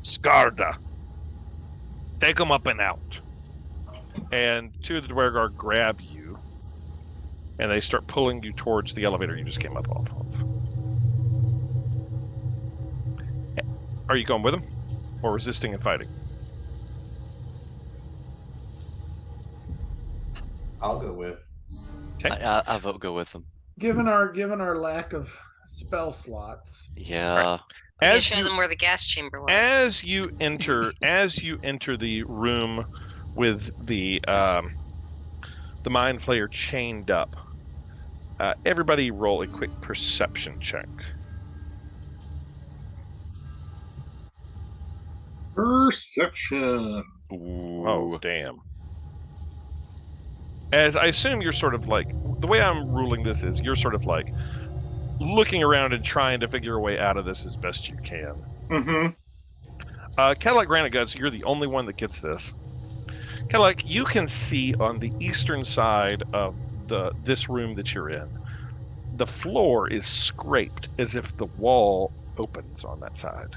Skarda, take them up and out." And two of the Dwergar grab you, and they start pulling you towards the elevator you just came up off of. Are you going with them, or resisting and fighting? I'll go with. Okay. I vote go with them. Given our lack of spell slots. Yeah. You As show you, them where the gas chamber was. as you enter the room with the mind flayer chained up, everybody roll a quick perception check. Perception. Ooh. Oh, damn. As I assume you're sort of like, the way I'm ruling this is you're sort of like looking around and trying to figure a way out of this as best you can. Mm-hmm. Cadillac Granite Guts, you're the only one that gets this. Cadillac, you can see on the eastern side of this room that you're in, the floor is scraped as if the wall opens on that side.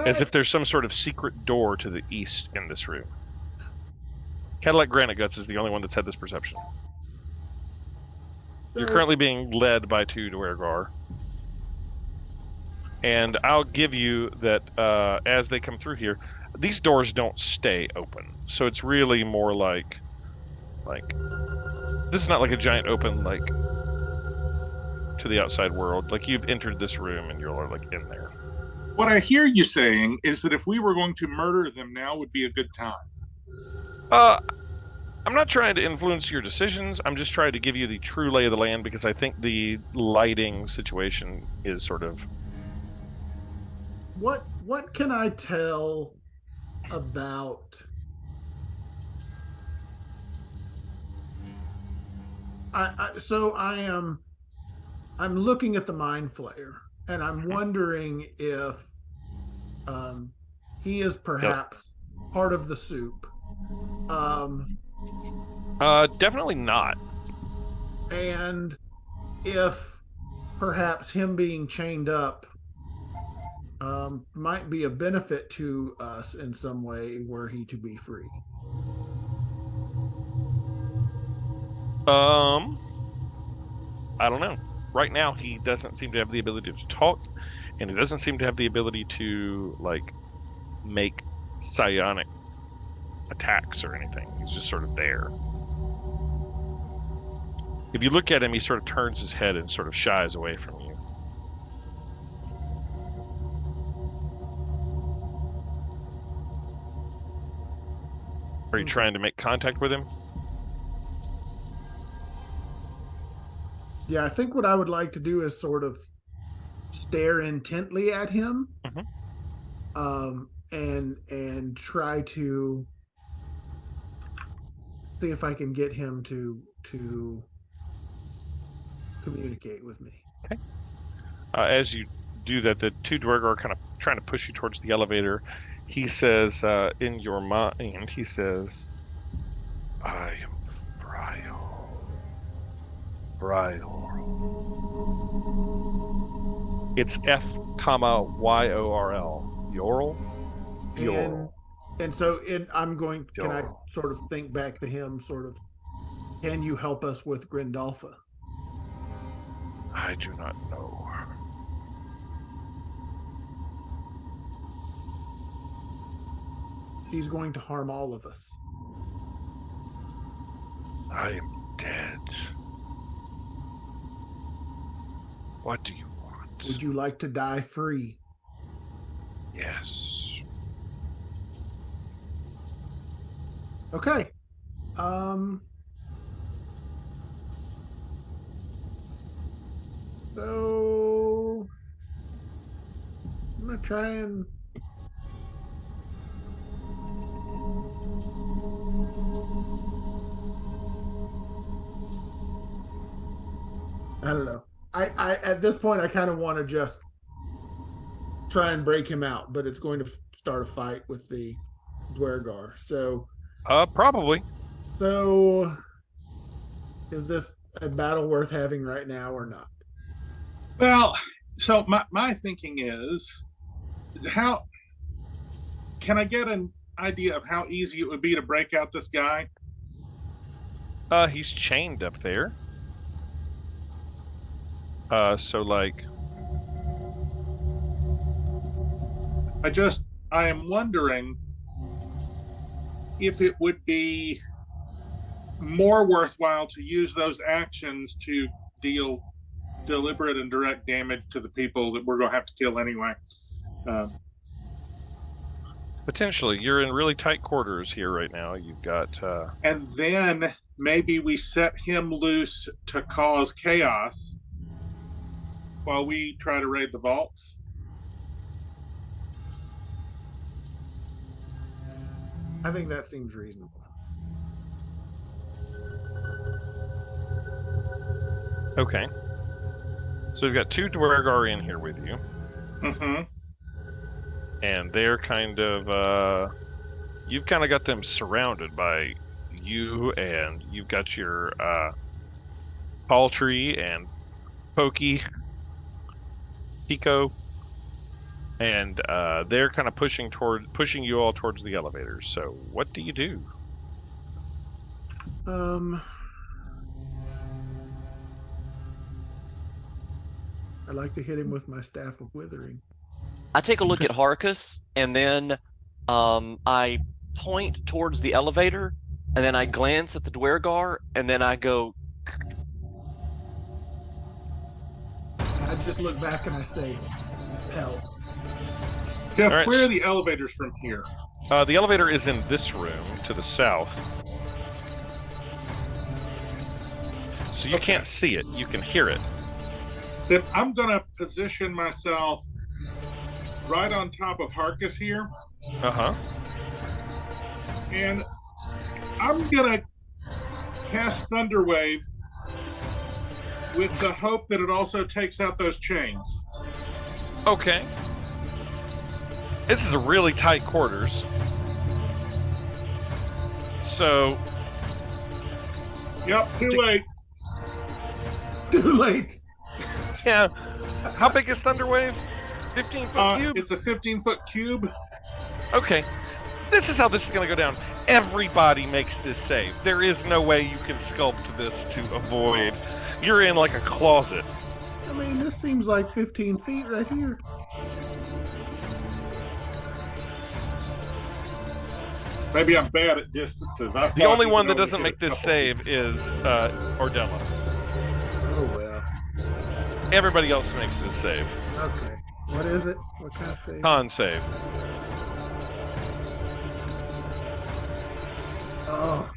As if there's some sort of secret door to the east in this room. Cadillac Granite Guts is the only one that's had this perception. You're currently being led by two Dwergar. And I'll give you that as they come through here, these doors don't stay open. So it's really more like this is not like a giant open, like, to the outside world. Like, you've entered this room and you're like in there. What I hear you saying is that if we were going to murder them now would be a good time. I'm not trying to influence your decisions. I'm just trying to give you the true lay of the land because I think the lighting situation is sort of... What can I tell about... I'm looking at the Mind Flayer, and I'm wondering if he is perhaps part of the soup. Definitely not. And if perhaps him being chained up might be a benefit to us in some way were he to be free. I don't know. Right now, he doesn't seem to have the ability to talk, and he doesn't seem to have the ability to, like, make psionic attacks or anything. He's just sort of there. If you look at him, he sort of turns his head and sort of shies away from you. Are you trying to make contact with him? Yeah, I think what I would like to do is sort of stare intently at him, and try to see if I can get him to communicate with me. Okay. As you do that, the two Dwergar are kind of trying to push you towards the elevator. He says, in your mind, he says, "I am Fryorl. It's F, Y-O-R-L. Yorl? Yorl. And so can I sort of think back to him, sort of, can you help us with Grindalfa? I do not know. He's going to harm all of us. I am dead. What do you want? Would you like to die free? Yes. Okay. So I'm gonna try and I don't know. I at this point I kind of want to just try and break him out, but it's going to start a fight with the Dwergar. So probably. So is this a battle worth having right now or not? Well, so my thinking is, how can I get an idea of how easy it would be to break out this guy? He's chained up there. So like, I am wondering if it would be more worthwhile to use those actions to deal deliberate and direct damage to the people that we're going to have to kill anyway. Potentially, you're in really tight quarters here right now. You've got, and then maybe we set him loose to cause chaos while we try to raid the vaults. I think that seems reasonable. Okay. So we've got two Dwergar in here with you. Mm-hmm. And they're kind of, you've kind of got them surrounded by you, and you've got your Paltry and Pokey, Pico, and they're kind of pushing you all towards the elevators. So what do you do? I'd like to hit him with my Staff of Withering. I take a look at Harkus, and then I point towards the elevator, and then I glance at the Dwergar, and then I go. I just look back and I say, "Helps." Jeff, All right. where are the elevators from here? The elevator is in this room to the south. So you can't see it, you can hear it. Then I'm going to position myself right on top of Harkus here. Uh-huh. And I'm going to cast Thunderwave with the hope that it also takes out those chains. Okay. This is a really tight quarters. So... Yep, too late. Too late. Yeah. How big is Thunderwave? 15-foot cube? It's a 15-foot cube. Okay. This is how this is going to go down. Everybody makes this save. There is no way you can sculpt this to avoid. You're in like a closet. I mean, this seems like 15 feet right here. Maybe I'm bad at distances. The only one that doesn't make this save is Ordella. Oh, well. Everybody else makes this save. Okay. What is it? What kind of save? Con save. Oh.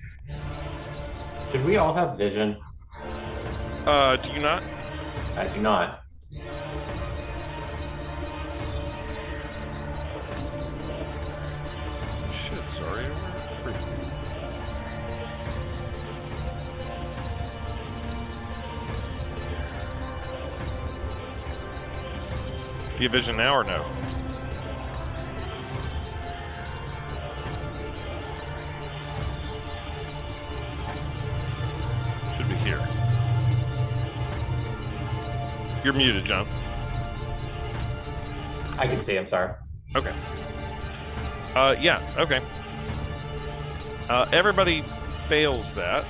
Should we all have vision? Do you not? I do not. Shit, sorry. Do you have vision now or no? Should be here. You're muted, John. I can see, I'm sorry. Okay. Yeah. Okay. Everybody fails that.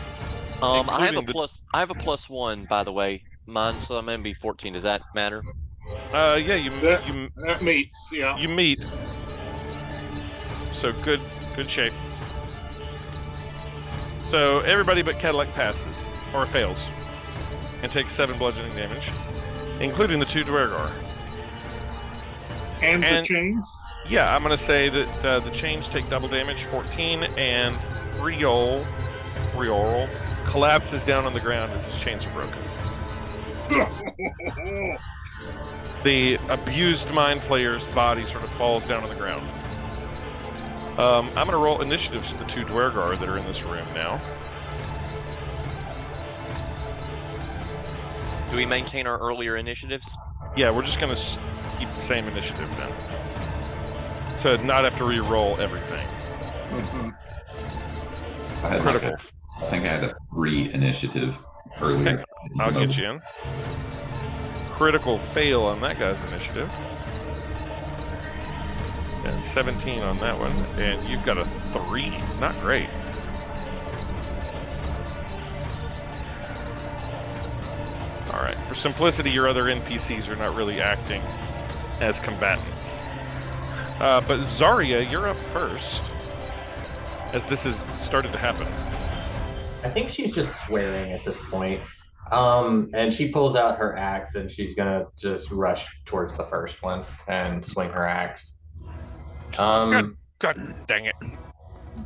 I have a including I have a +1, by the way. Mine, so I'm gonna be 14. Does that matter? Yeah, That meets, yeah. you meet. So good shape. So everybody but Cadillac passes or fails, and takes 7 bludgeoning damage, including the 2 Dwergar. And the chains? Yeah, I'm gonna say that the chains take double damage, 14, and Friol collapses down on the ground as his chains are broken. The abused Mind Flayer's body sort of falls down on the ground. I'm going to roll initiatives to the 2 Dwergar that are in this room now. Do we maintain our earlier initiatives? Yeah, we're just going to keep the same initiative then. To not have to re-roll everything. Critical. I think I had a 3 initiative earlier. Okay, I'll get you in. Critical fail on that guy's initiative. And 17 on that one. And you've got a 3. Not great. Alright, for simplicity, your other NPCs are not really acting as combatants. But Zarya, you're up first, as this has started to happen. I think she's just swearing at this point. And she pulls out her axe and she's gonna just rush towards the first one and swing her axe. God dang it.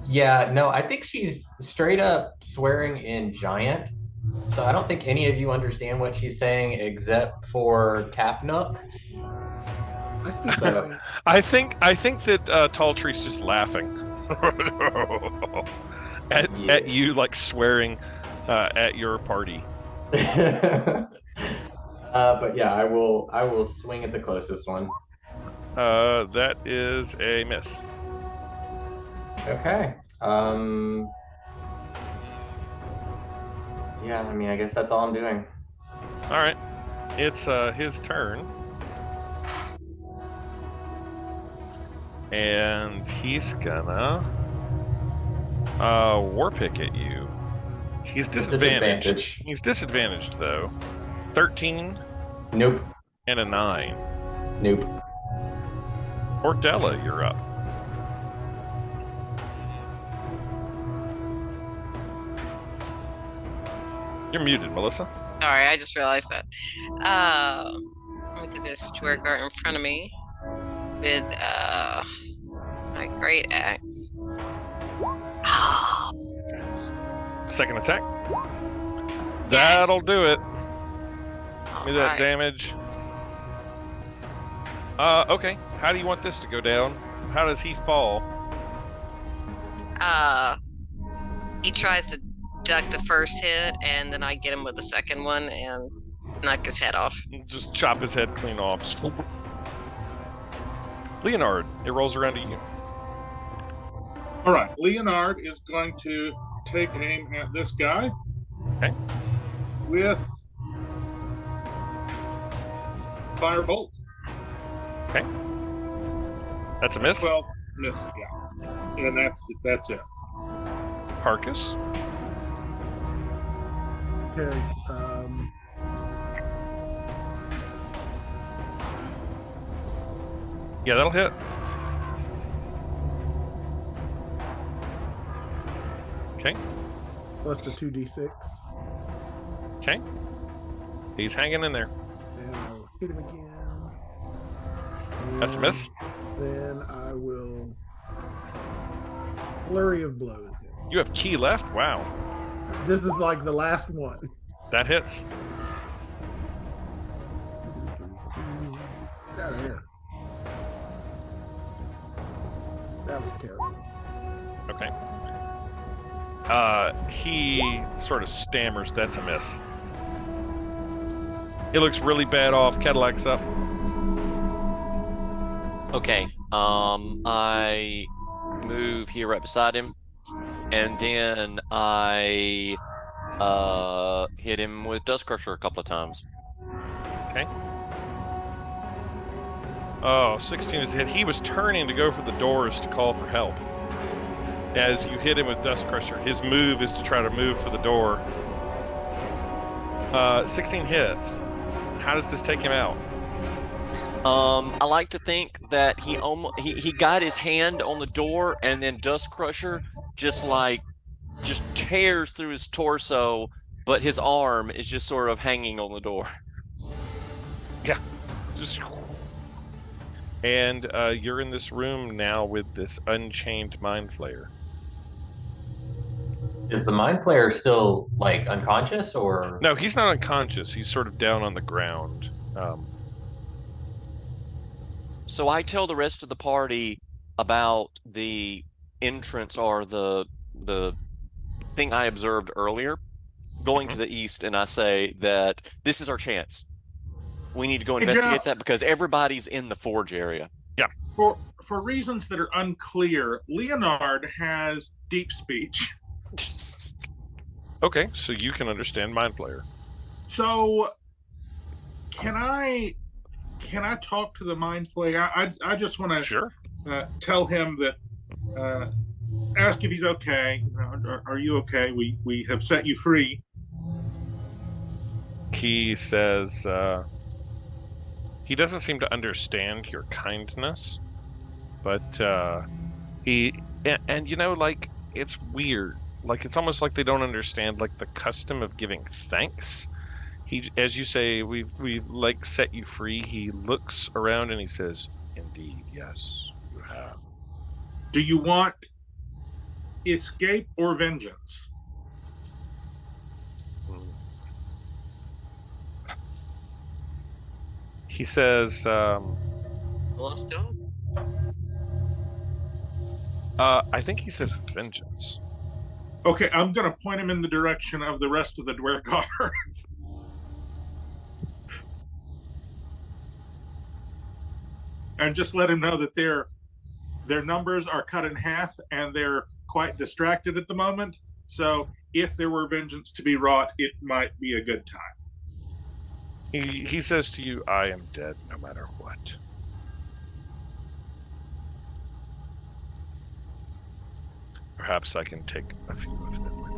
Yeah, no, I think she's straight up swearing in giant. So I don't think any of you understand what she's saying except for Capnook. I speak giant. I think that Tall Tree's just laughing at you, like swearing at your party. But yeah, I will swing at the closest one. That is a miss. Okay. Yeah, I mean, I guess that's all I'm doing. All right, it's his turn, and he's gonna war pick at you. He's disadvantaged. Disadvantage. He's disadvantaged though. 13. Nope. And a 9. Nope. Ordella, you're up. You're muted, Melissa. Sorry, I just realized that. Look at this Dwergar in front of me with my great axe. Second attack. That'll do it. Give me that Alright. damage. Okay. How do you want this to go down? How does he fall? He tries to duck the first hit, and then I get him with the second one and knock his head off. Just chop his head clean off. Just... Leonard, it rolls around to you. All right, Leonard is going to take aim at this guy. Okay. With Firebolt. Okay. That's a miss. 12 miss, yeah. And that's it. Harkus. Okay. Yeah, that'll hit. Okay. Plus the 2d6. Okay. He's hanging in there. And I will hit him again. That's a miss. Then I will flurry of blows. You have key left? Wow. This is like the last one. That hits. Get out of here. That was terrible. Okay. He sort of stammers. That's a miss. It looks really bad off. Cadillac's up. Okay. I move here right beside him, and then I hit him with Dust Crusher a couple of times. Okay. Oh, 16 is a hit. He was turning to go for the doors to call for help. As you hit him with Dust Crusher, his move is to try to move for the door. 16 hits. How does this take him out? I like to think that he got his hand on the door, and then Dust Crusher just tears through his torso, but his arm is just sort of hanging on the door. Yeah. And you're in this room now with this unchained Mind Flayer. Is the Mind Flayer still like unconscious, or? No, he's not unconscious. He's sort of down on the ground. So I tell the rest of the party about the entrance or the thing I observed earlier going to the east, and I say that this is our chance. We need to go investigate that because everybody's in the forge area. Yeah. For reasons that are unclear, Leonard has deep speech. Okay, so you can understand Mind Flayer. So can I talk to the Mind Flayer? I just want to Sure. Tell him that, ask if he's okay. Are you okay? We have set you free. He says he doesn't seem to understand your kindness, but and you know, like, it's weird. Like, it's almost like they don't understand, like, the custom of giving thanks. He, as you say, we've like set you free. He looks around and he says, "Indeed, yes, you have." Do you want escape or vengeance? He says, Lost dog. I think he says vengeance. Okay, I'm going to point him in the direction of the rest of the Dwergar. And just let him know that their numbers are cut in half and they're quite distracted at the moment. So if there were vengeance to be wrought, it might be a good time. He says to you, "I am dead no matter what." Perhaps I can take a few of them with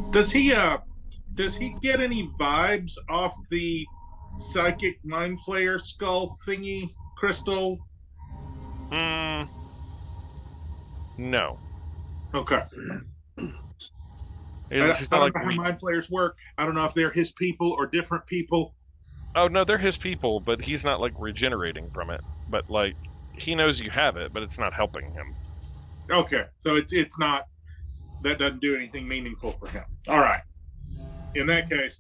me. Does he get any vibes off the psychic Mind Flayer skull thingy crystal? No. Okay. It's I not don't like know how Mind Flayers work. I don't know if they're his people or different people. Oh no, they're his people, but he's not like regenerating from it. But like, he knows you have it, but it's not helping him. Okay, so it's not, that doesn't do anything meaningful for him. All right. In that case,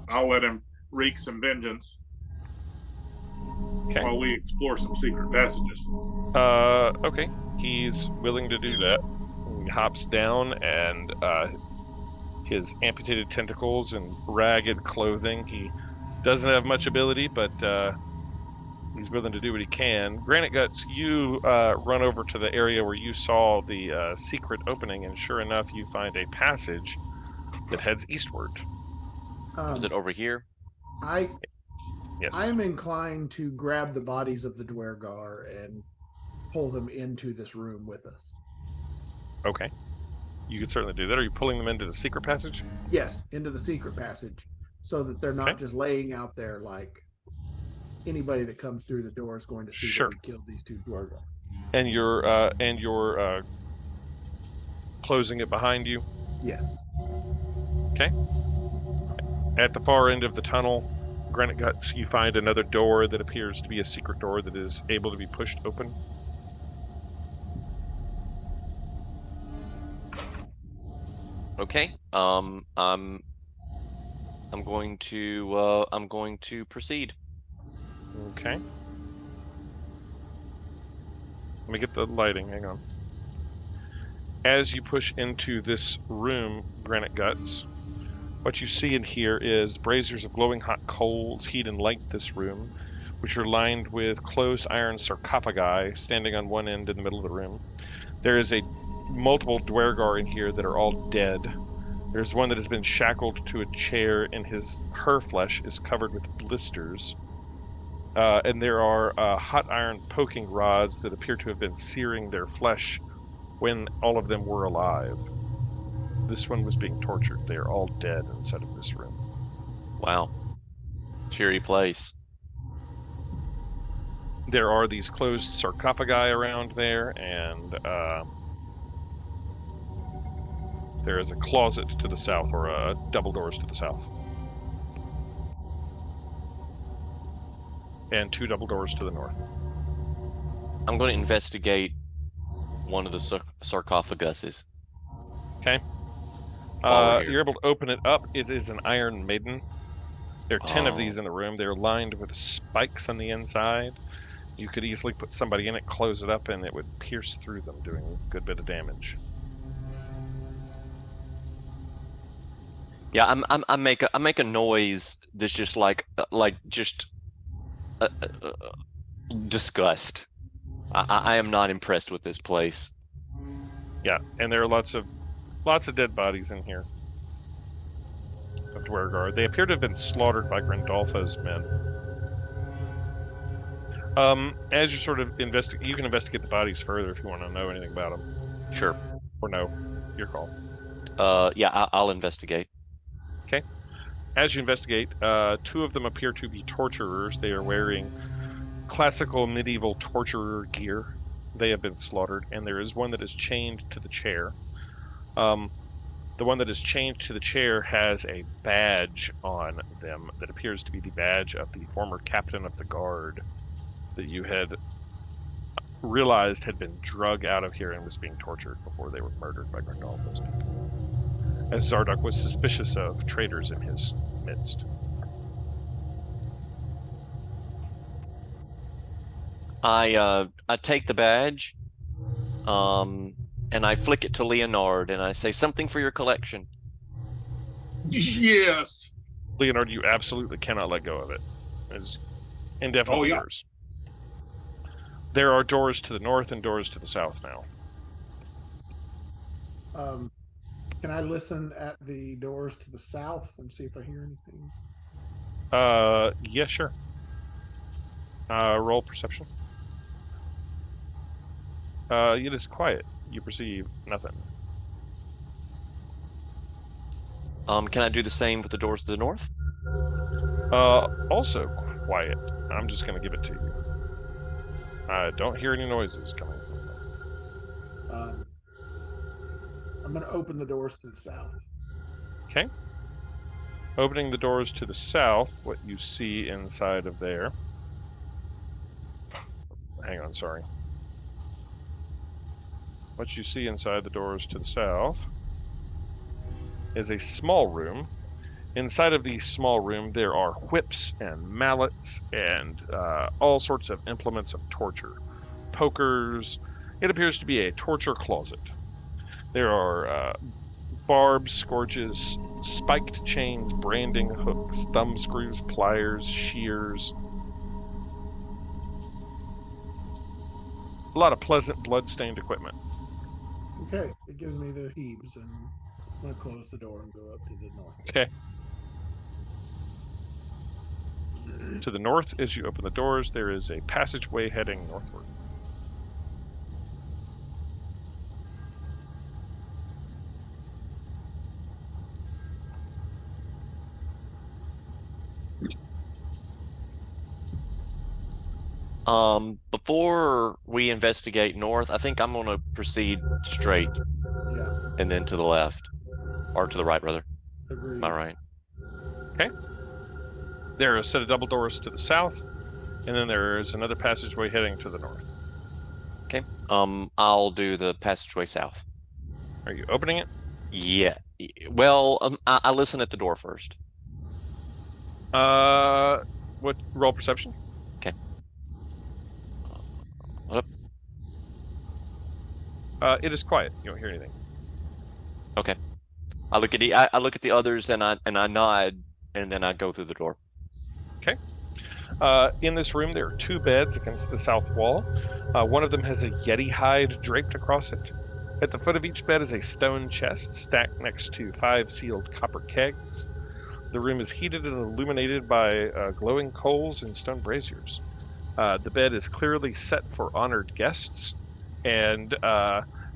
I'll let him wreak some vengeance while we explore some secret passages. Okay. He's willing to do that. He hops down, and his amputated tentacles and ragged clothing, he doesn't have much ability, but he's willing to do what he can. Granite Guts, you run over to the area where you saw the secret opening, and sure enough, you find a passage that heads eastward. Is it over here? Yes. I'm inclined to grab the bodies of the Dwergar and pull them into this room with us. Okay. You could certainly do that. Are you pulling them into the secret passage? Yes, into the secret passage, so that they're not just laying out there like anybody that comes through the door is going to see that we killed these two Dwergar. And you're closing it behind you? Yes. Okay. At the far end of the tunnel, Granite Guts, you find another door that appears to be a secret door that is able to be pushed open. Okay. I'm going to proceed. Okay. Let me get the lighting. Hang on. As you push into this room, Granite Guts, what you see and hear is braziers of glowing hot coals heat and light this room, which are lined with closed iron sarcophagi standing on one end in the middle of the room. There is multiple Dwergar in here that are all dead. There's one that has been shackled to a chair, and her flesh is covered with blisters. And there are hot iron poking rods that appear to have been searing their flesh when all of them were alive. This one was being tortured. They are all dead inside of this room. Wow. Cheery place. There are these closed sarcophagi around there, and there is a closet to the south, or double doors to the south. And 2 double doors to the north. I'm going to investigate one of the sarcophaguses. Okay. While we're here. You're able to open it up. It is an Iron Maiden. There are 10 of Oh. these in the room. They're lined with spikes on the inside. You could easily put somebody in it, close it up, and it would pierce through them, doing a good bit of damage. Yeah, I make a noise that's just like disgust. I am not impressed with this place. Yeah, and there are lots of dead bodies in here. Of Dwergard. They appear to have been slaughtered by Grandolfo's men. As you sort of investigate, you can investigate the bodies further if you want to know anything about them. Sure. Or no, your call. Yeah, I'll investigate. Okay. As you investigate, 2 of them appear to be torturers. They are wearing classical medieval torturer gear. They have been slaughtered, and there is one that is chained to the chair. The one that is chained to the chair has a badge on them that appears to be the badge of the former captain of the guard that you had realized had been drug out of here and was being tortured before they were murdered by Grandolfo's people, as Zardoc was suspicious of traitors in his midst. I take the badge, and I flick it to Leonard, and I say, something for your collection. Yes. Leonard, you absolutely cannot let go of it. It's indefinitely yours. There are doors to the north and doors to the south now. Can I listen at the doors to the south and see if I hear anything? Yeah, sure. Roll perception. It is quiet. You perceive nothing. Can I do the same with the doors to the north? Also quiet. I'm just going to give it to you. I don't hear any noises coming from them. I'm going to open the doors to the south. Okay. Opening the doors to the south, what you see inside of there. Hang on, sorry. What you see inside the doors to the south is a small room. Inside of the small room, there are whips and mallets and all sorts of implements of torture. Pokers. It appears to be a torture closet. There are barbs, scourges, spiked chains, branding hooks, thumb screws, pliers, shears. A lot of pleasant blood-stained equipment. Okay, it gives me the heaves, and I'm going to close the door and go up to the north. Okay. To the north, as you open the doors, there is a passageway heading northward. Before we investigate north, I think I'm going to proceed straight. Yeah. And then to the left. Or to the right, rather. Agreed. Am I right? Okay. There are a set of double doors to the south, and then there is another passageway heading to the north. Okay. I'll do the passageway south. Are you opening it? Yeah. Well, I listen at the door first. What? Roll perception. Okay. What up? It is quiet. You don't hear anything. Okay. I look at the others and I nod, and then I go through the door. Okay. In this room, there are 2 beds against the south wall. One of them has a Yeti hide draped across it. At the foot of each bed is a stone chest stacked next to 5 sealed copper kegs. The room is heated and illuminated by glowing coals and stone braziers. The bed is clearly set for honored guests, and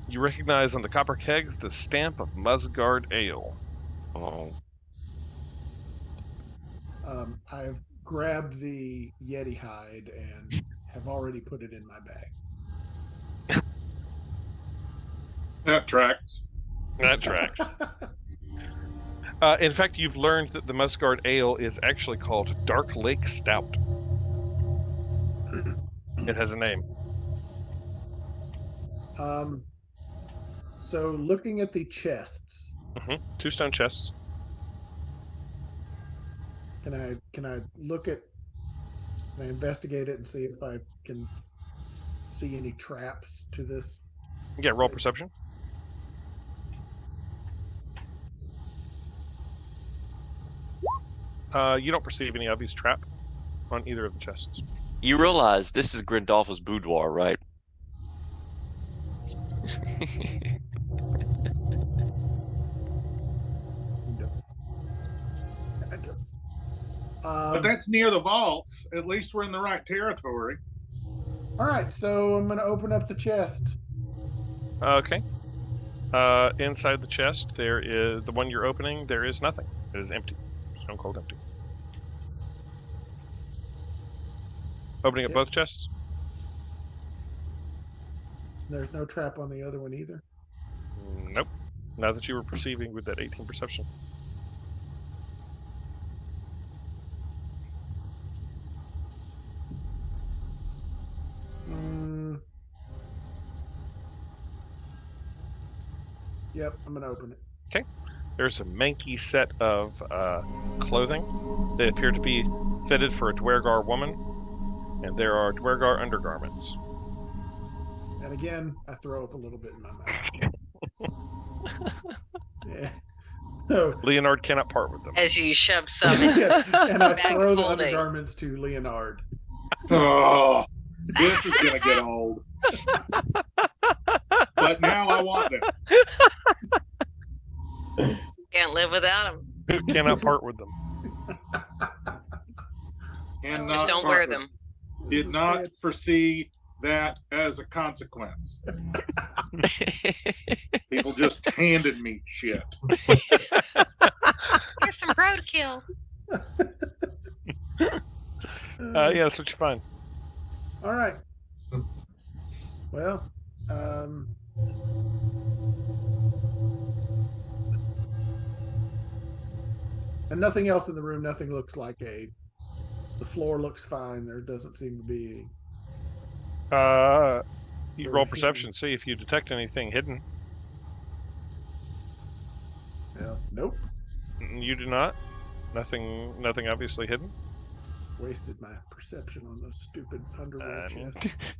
you recognize on the copper kegs the stamp of Musgard Ale. Oh. I've grabbed the Yeti hide and have already put it in my bag. That tracks. That tracks. In fact, you've learned that the Musgard Ale is actually called Dark Lake Stout. It has a name. So looking at the chests. 2 stone chests. Can I look at? Can I investigate it and see if I can see any traps to this? Yeah, roll perception. You don't perceive any obvious trap on either of the chests. You realize this is Grindolfa's boudoir, right? But that's near the vaults. At least we're in the right territory. All right, so I'm going to open up the chest. Okay. Inside the chest, there is the one you're opening. There is nothing. It is empty. Stone cold empty. Opening up both chests. There's no trap on the other one either. Nope. Not that you were perceiving with that 18 perception. Yep, I'm going to open it. Okay. There's a manky set of clothing. They appear to be fitted for a Dwergar woman, and there are Dwergar undergarments. And again, I throw up a little bit in my mouth. Yeah. So, Leonard cannot part with them. As you shove some in. and I Bag throw the folding. undergarments to Leonard. Oh, this is gonna get old. But now I want them. Can't live without them. Who cannot part with them? And Just don't wear them. Did not foresee that as a consequence. People just handed me shit. Here's some roadkill. Yeah, that's what you find. All right. Well, and nothing else in the room. Nothing looks like the floor looks fine. There doesn't seem to be. You roll perception, see if you detect anything hidden. Nope. You do not. Nothing obviously hidden. Wasted my perception on those stupid underwear chests.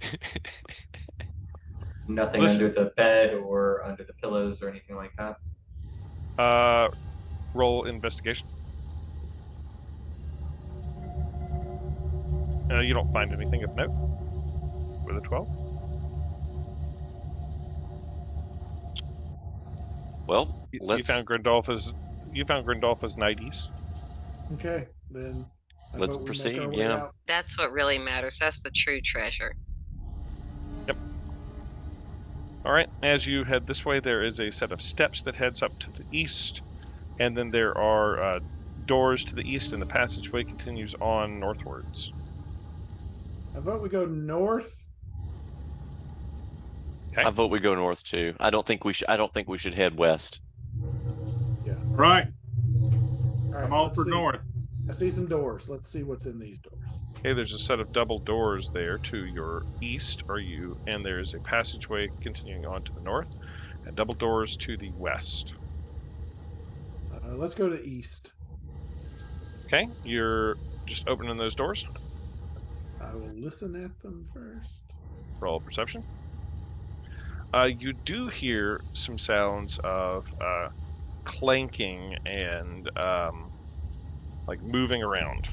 Nothing Listen. under the bed or under the pillows or anything like that. Roll investigation. You don't find anything of note with a 12. Well, You let's found Grindolfa's 90s. Okay, then. I Let's vote we make proceed, our way yeah. out. That's what really matters. That's the true treasure. All right. As you head this way, there is a set of steps that heads up to the east, and then there are doors to the east, and the passageway continues on northwards. I vote we go north. Okay. I vote we go north too. I don't think we should head west. Yeah. Right. All right, I'm all let's for see. north. I see some doors. Let's see what's in these doors. Okay, there's a set of double doors there to your east, and there's a passageway continuing on to the north, and double doors to the west. Let's go to the east. Okay, you're just opening those doors. I will listen at them first. Roll perception. You do hear some sounds of clanking and like moving around.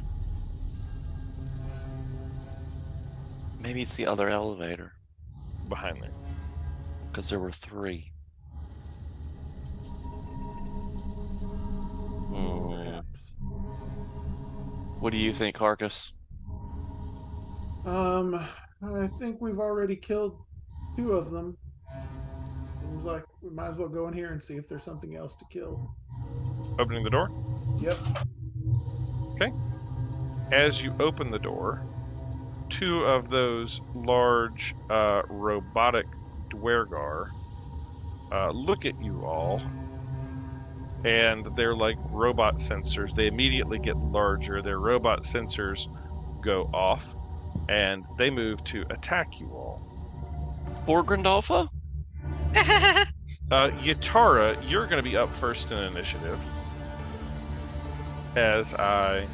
Maybe it's the other elevator Behind there. because there were 3. Perhaps. What do you think, Harkus? I think we've already killed 2 of them. Seems like we might as well go in here and see if there's something else to kill. Opening the door? Yep. Okay. As you open the door, 2 of those large robotic Dwergar look at you all, and they're like robot sensors. They immediately get larger. Their robot sensors go off, and they move to attack you all. Borgrandalfa? Yatara, you're going to be up first in initiative as I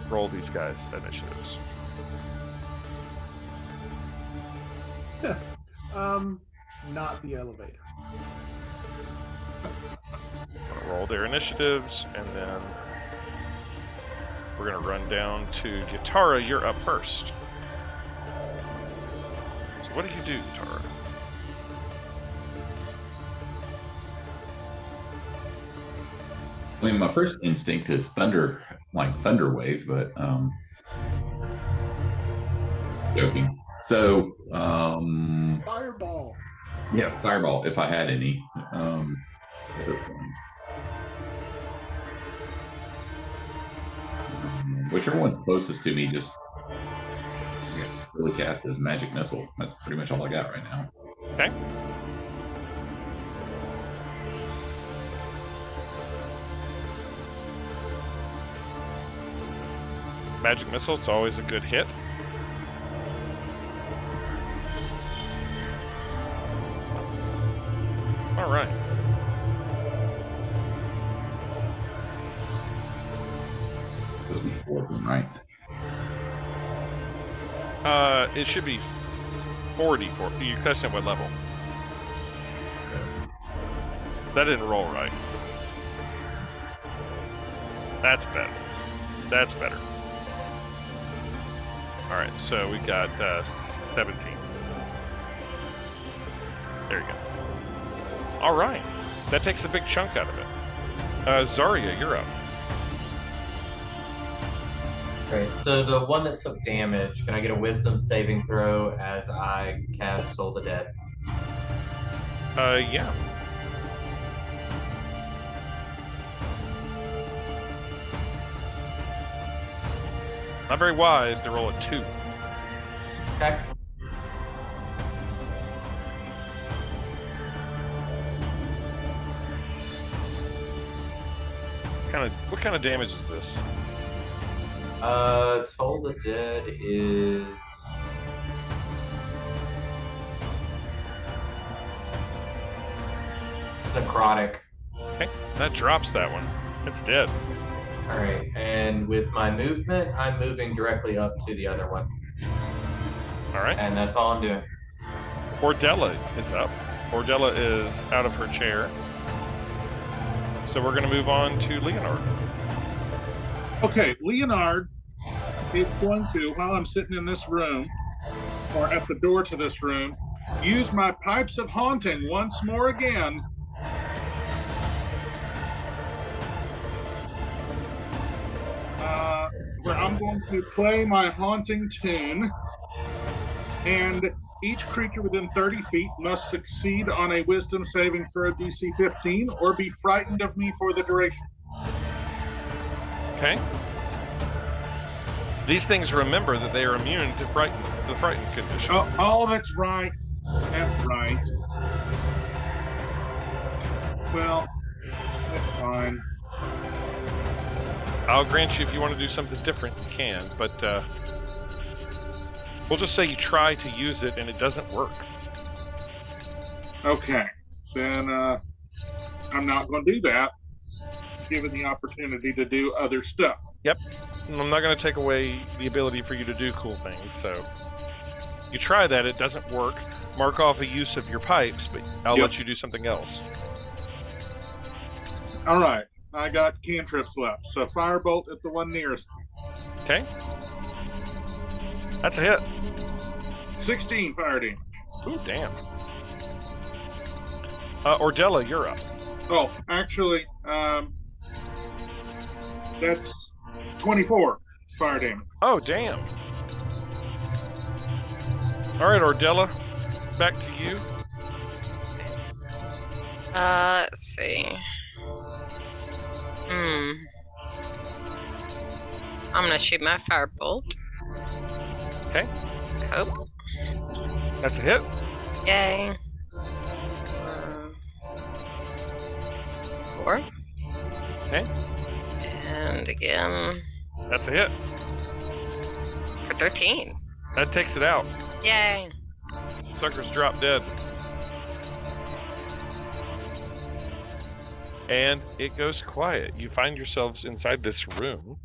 roll these guys' initiatives. Not the elevator. I'll roll their initiatives, and then we're going to run down to Yatara. You're up first. So what do you do, Yatara? I mean, my first instinct is thunder, like thunder wave, but joking. So Fireball. yeah, fireball if I had any. Whichever one's closest to me, just really cast as magic missile. That's pretty much all I got right now. Okay. Magic missile, it's always a good hit. All right. This was 4 right? It should be 44. You're testing at what level? That didn't roll right. That's better. That's better. All right, so we got 17. There you go. All right, that takes a big chunk out of it. Zarya, you're up. Okay, so the one that took damage, can I get a wisdom saving throw as I cast Soul the Dead? Yeah. Not very wise to roll a 2. Okay. What kind of damage is this? Toll the Dead is necrotic. Okay, that drops that one. It's dead. All right, and with my movement, I'm moving directly up to the other one. All right. And that's all I'm doing. Ordella is up. Ordella is out of her chair. So we're going to move on to Leonard. Okay, Leonard is going to, while I'm sitting in this room, or at the door to this room, use my pipes of haunting once more again. Where I'm going to play my haunting tune, and each creature within 30 feet must succeed on a wisdom saving throw DC 15 or be frightened of me for the duration. Okay. These things remember that they are immune to the frightened condition. Oh, that's right. That's right. Well, that's fine. I'll grant you if you want to do something different, you can, but we'll just say you try to use it and it doesn't work. Okay, then I'm not going to do that, given the opportunity to do other stuff. Yep. I'm not going to take away the ability for you to do cool things, so you try that, it doesn't work. Mark off a use of your pipes, but I'll let you do something else. All right, I got cantrips left, so firebolt at the one nearest. Okay. That's a hit. 16 fire damage. Ooh, damn. Ordella, you're up. Oh, actually, that's 24 fire damage. Oh, damn. All right, Ordella, back to you. Let's see. I'm gonna shoot my firebolt. Okay. Hope. That's a hit. Yay. 4. Okay. And again That's a hit. for 13. That takes it out. Yay. Suckers drop dead. And it goes quiet. You find yourselves inside this room.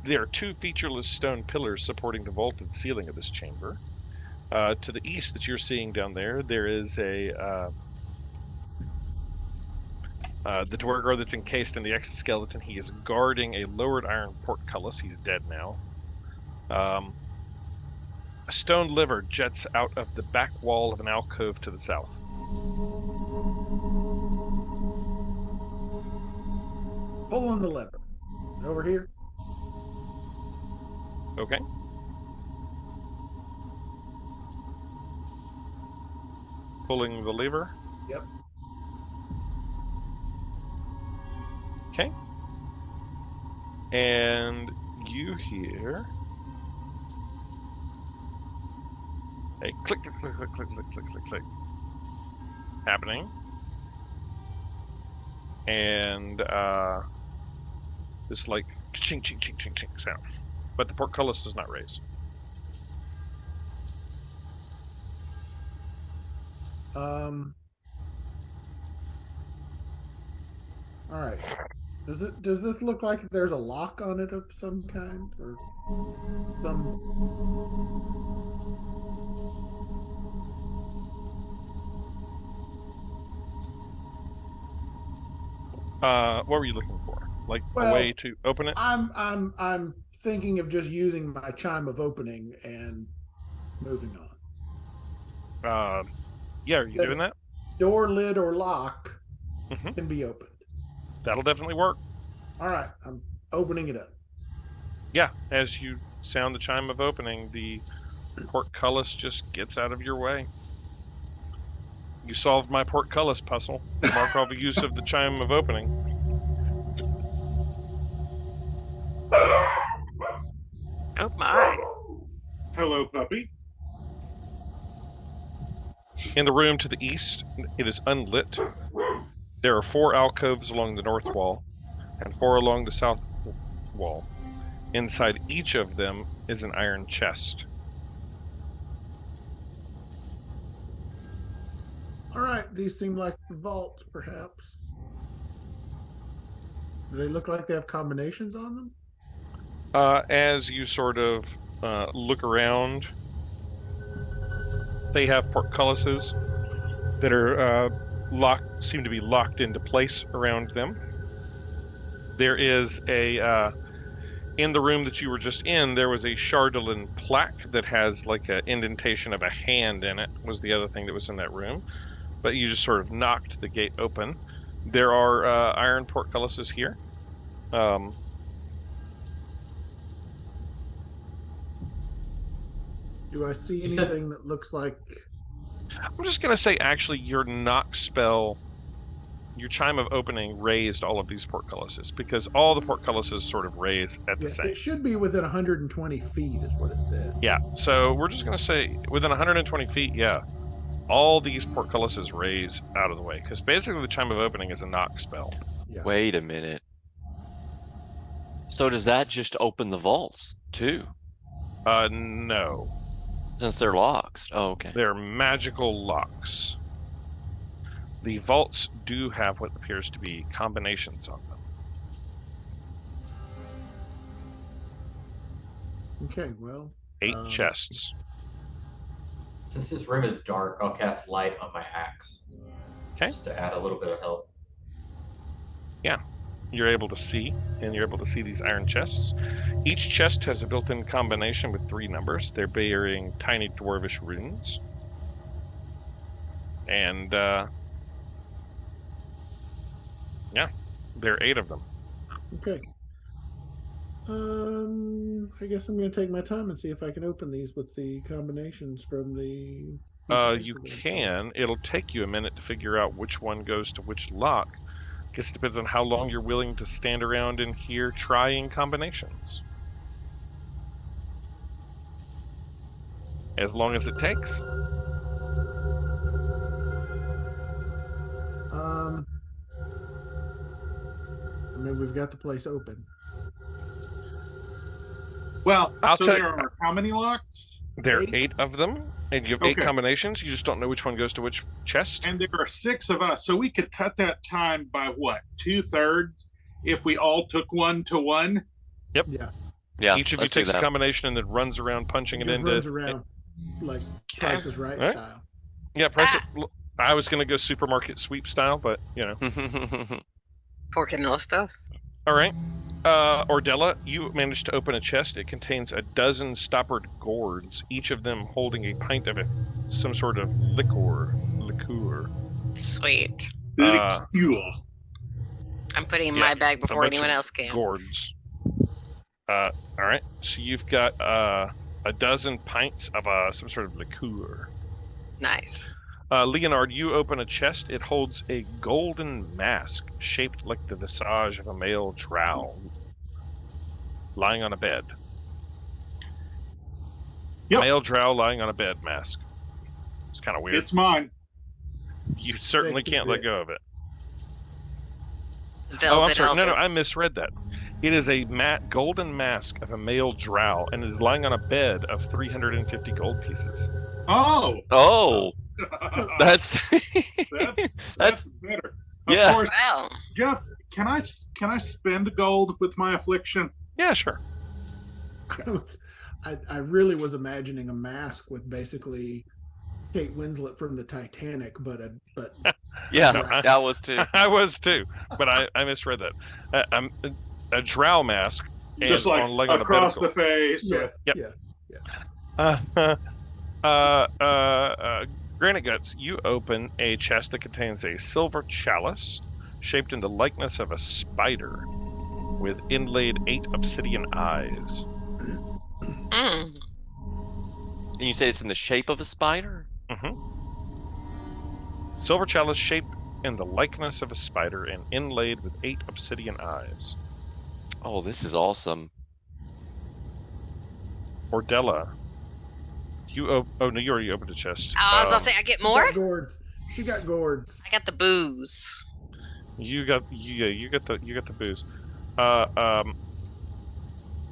There are 2 featureless stone pillars supporting the vaulted ceiling of this chamber. To the east that you're seeing down there, there is the Dwargar that's encased in the exoskeleton. He is guarding a lowered iron portcullis. He's dead now. A stone lever jets out of the back wall of an alcove to the south. Pull on the lever. Over here. Okay. Pulling the lever. Yep. Okay. And you hear a click, click, click, click, click, click, click, click, click happening. And this like ching, ching, ching, ching, ching sound. But the portcullis does not raise. All right. Does this look like there's a lock on it of some kind, or some? What were you looking for? Like a way to open it? I'm thinking of just using my chime of opening and moving on. Yeah, are you doing that? Door, lid, or lock can be opened. That'll definitely work. All right, I'm opening it up. Yeah, as you sound the chime of opening, the portcullis just gets out of your way. You solved my portcullis puzzle. Mark off the use of the chime of opening. Oh my. Hello, puppy. In the room to the east, it is unlit. There are 4 alcoves along the north wall and 4 along the south wall. Inside each of them is an iron chest. All right, these seem like vaults, perhaps. Do they look like they have combinations on them? As you sort of look around, they have portcullises that are seem to be locked into place around them. There is in the room that you were just in, there was a Chardolin plaque that has like an indentation of a hand in it, was the other thing that was in that room. But you just sort of knocked the gate open. There are iron portcullises here. Do I see anything that looks like... I'm just going to say, actually, your knock spell, your chime of opening raised all of these portcullises, because all the portcullises sort of raise at the same. It should be within 120 feet is what it said. Yeah, so we're just going to say within 120 feet, yeah. All these portcullises raise out of the way, because basically the chime of opening is a knock spell. Yeah. Wait a minute. So does that just open the vaults too? No. Since they're locks. Oh, okay. They're magical locks. The vaults do have what appears to be combinations on them. Okay, well... 8 chests. Since this room is dark, I'll cast light on my axe. Okay. Just to add a little bit of help. Yeah. You're able to see, and you're able to see these iron chests. Each chest has a built-in combination with 3 numbers. They're bearing tiny dwarvish runes. And, yeah, there are 8 of them. Okay. I guess I'm going to take my time and see if I can open these with the combinations from the. You can. It'll take you a minute to figure out which one goes to which lock. Guess it depends on how long you're willing to stand around in here trying combinations. As long as it takes. I mean, we've got the place open. Well, I'll so check. there are how many locks? There are 8 of them, and you have 8 Okay. combinations. You just don't know which one goes to which chest. And there are 6 of us, so we could cut that time by what, 2/3, if we all took 1 to 1. Yep. Yeah. Yeah. Each of you let's do takes a that. combination and then runs around punching it Just into. runs around like Price is Right Right. style. Yeah, price. I was gonna go supermarket sweep style, but you know. Pork and stuffs. All right. Ordella, you managed to open a chest. It contains a dozen stoppered gourds, each of them holding a pint of some sort of liqueur. Sweet. Liqueur. I'm putting in Yeah, my bag a before bunch anyone of else can. Gourds. All right. So you've got a dozen pints of some sort of liqueur. Nice. Leonard, you open a chest. It holds a golden mask shaped like the visage of a male drow, lying on a bed. Yep. Male drow lying on a bed mask. It's kind of weird. It's mine. You certainly Sexy can't let tits. go of it. Velvet Oh, I'm sorry. No, Elvis. I misread that. It is a golden mask of a male drow and is lying on a bed of 350 gold pieces. Oh, Oh, that's that's better. Of Yeah. course, Wow. Jeff, can I spend gold with my affliction? Yeah, sure. I really was imagining a mask with basically Kate Winslet from the Titanic, but yeah. No, That was too. I was too, but I misread that. A drow mask. And Just like on leg on a across the pedicle. face. yes, Yep. yeah. Granite Guts, you open a chest that contains a silver chalice shaped in the likeness of a spider with inlaid 8 obsidian eyes. Mm. And you say it's in the shape of a spider? Silver chalice shaped in the likeness of a spider and inlaid with 8 obsidian eyes. Oh, this is awesome. Ordella, you oh no, you already opened a chest. I was gonna say I get more. Gourds. She got gourds. I got the booze. You got the booze.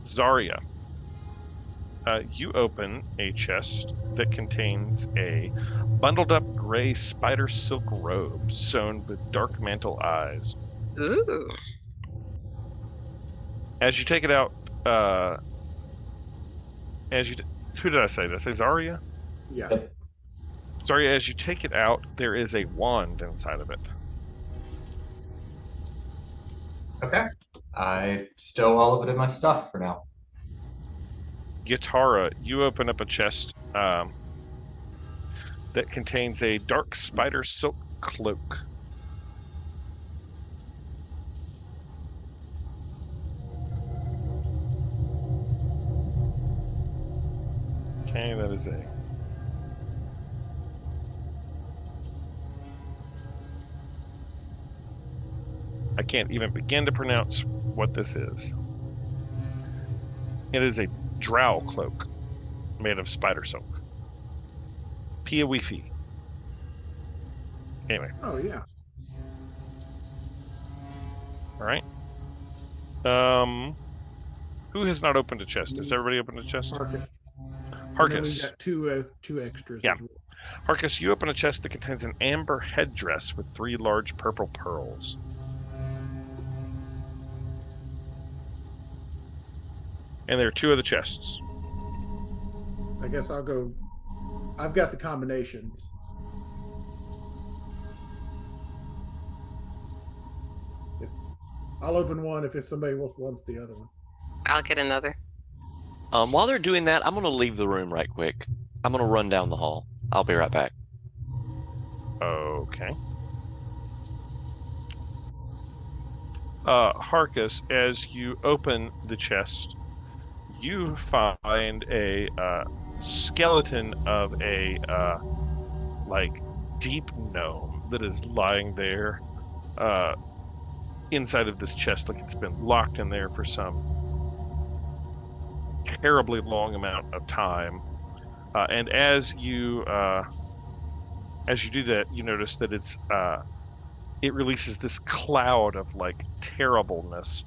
Zarya, you open a chest that contains a bundled up gray spider silk robe sewn with dark mantle eyes. Ooh. As you take it out, who did I say? Did I say Zarya? Yeah. Yep. Zarya, as you take it out, there is a wand inside of it. Okay. I stow all of it in my stuff for now. Gitara, you open up a chest that contains a dark spider silk cloak. Okay, that is a... I can't even begin to pronounce what this is. It is a drow cloak made of spider silk. Pia Wifi. Anyway, Oh yeah. all right. Who has not opened a chest? Has everybody opened a chest? Harkus. And then we've Harkus. got two extras. Yeah. as well. Harkus, you open a chest that contains an amber headdress with 3 large purple pearls. And there are 2 of the chests. I guess I'll go. I've got the combinations. I'll open one if somebody else wants the other one. I'll get another. While they're doing that, I'm gonna leave the room right quick. I'm gonna run down the hall. I'll be right back. Okay. Harkus, as you open the chest, you find a skeleton of a like deep gnome that is lying there inside of this chest, like it's been locked in there for some terribly long amount of time. And as you do that, you notice that it releases this cloud of like terribleness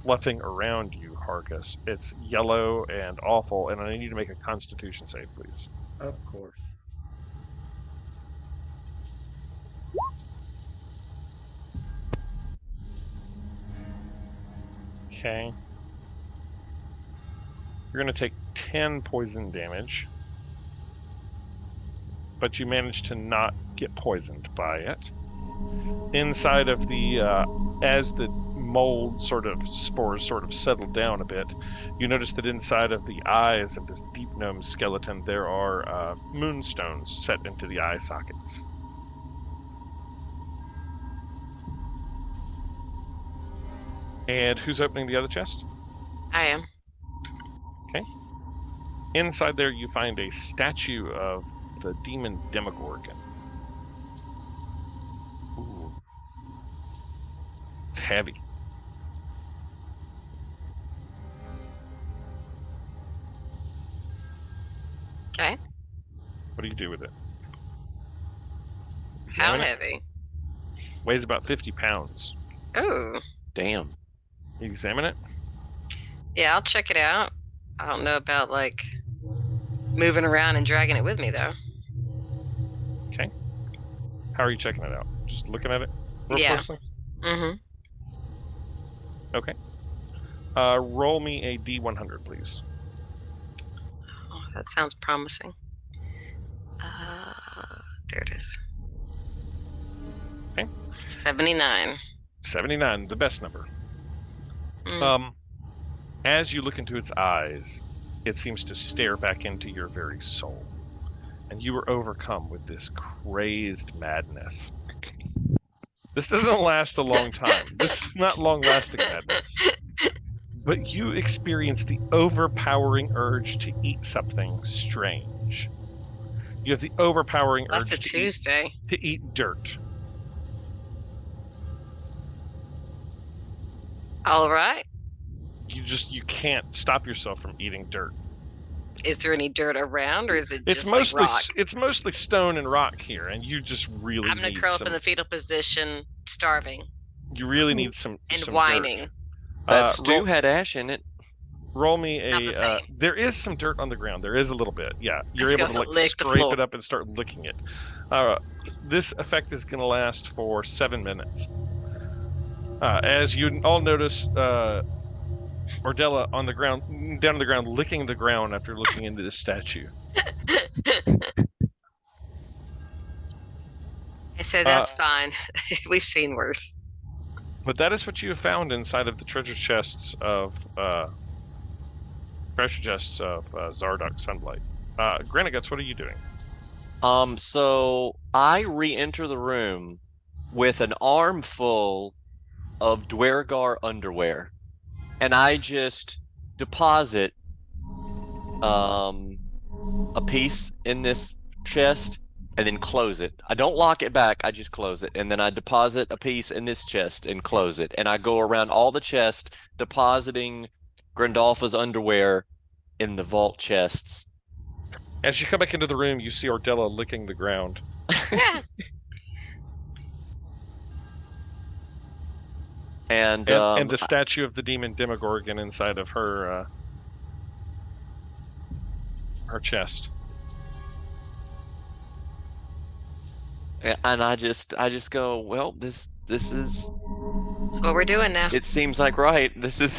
fluffing around you, Harkus. It's yellow and awful, and I need you to make a Constitution save, please. Of course. Okay. You're going to take 10 poison damage, but you manage to not get poisoned by it. Inside of the, as the mold spores settle down a bit, you notice that inside of the eyes of this deep gnome skeleton, there are moonstones set into the eye sockets. And who's opening the other chest? I am. Okay. Inside there, you find a statue of the demon Demogorgon. Ooh. It's heavy. Okay. What do you do with it? How Examine it. heavy? Weighs about 50 pounds. Oh. Damn. You examine it? Yeah, I'll check it out. I don't know about like moving around and dragging it with me though. Okay. How are you checking it out? Just looking at it? Real Yeah. closely? Mm-hmm. Okay. Roll me a D100, please. Oh, that sounds promising. There it is. Okay. 79. 79, the best number. Mm. As you look into its eyes, it seems to stare back into your very soul. And you are overcome with this crazed madness. This doesn't last a long time. This is not long-lasting madness. But you experience the overpowering urge to eat something strange. You have the overpowering That's a urge Tuesday. to eat dirt. All right. You can't stop yourself from eating dirt. Is there any dirt around, or is it It's just mostly like rock? it's mostly stone and rock here, and you just really I'm gonna need curl some, up in the fetal position, starving you really need some and some whining. dirt. That stew had ash in it. Roll me Not the a. same. There is some dirt on the ground. There is a little bit. Yeah, you're Let's able go to like lick the scrape floor. it up and start licking it. This effect is going to last for 7 minutes. As you all notice, Ordella on the ground, down on the ground, licking the ground after looking into the statue. I said that's fine. We've seen worse. But that is what you have found inside of the treasure chests of Zardock Sunlight. Granigatz, what are you doing? So I re-enter the room with an armful of Dwergar underwear, and I just deposit a piece in this chest and then close it. I don't lock it back, I just close it, and then I deposit a piece in this chest and close it, and I go around all the chests depositing Grandolpha's underwear in the vault chests. As you come back into the room, you see Ordella licking the ground. And the statue of the demon Demogorgon inside of her chest. And I just go, well, this is. That's what we're doing now. It seems like right. This is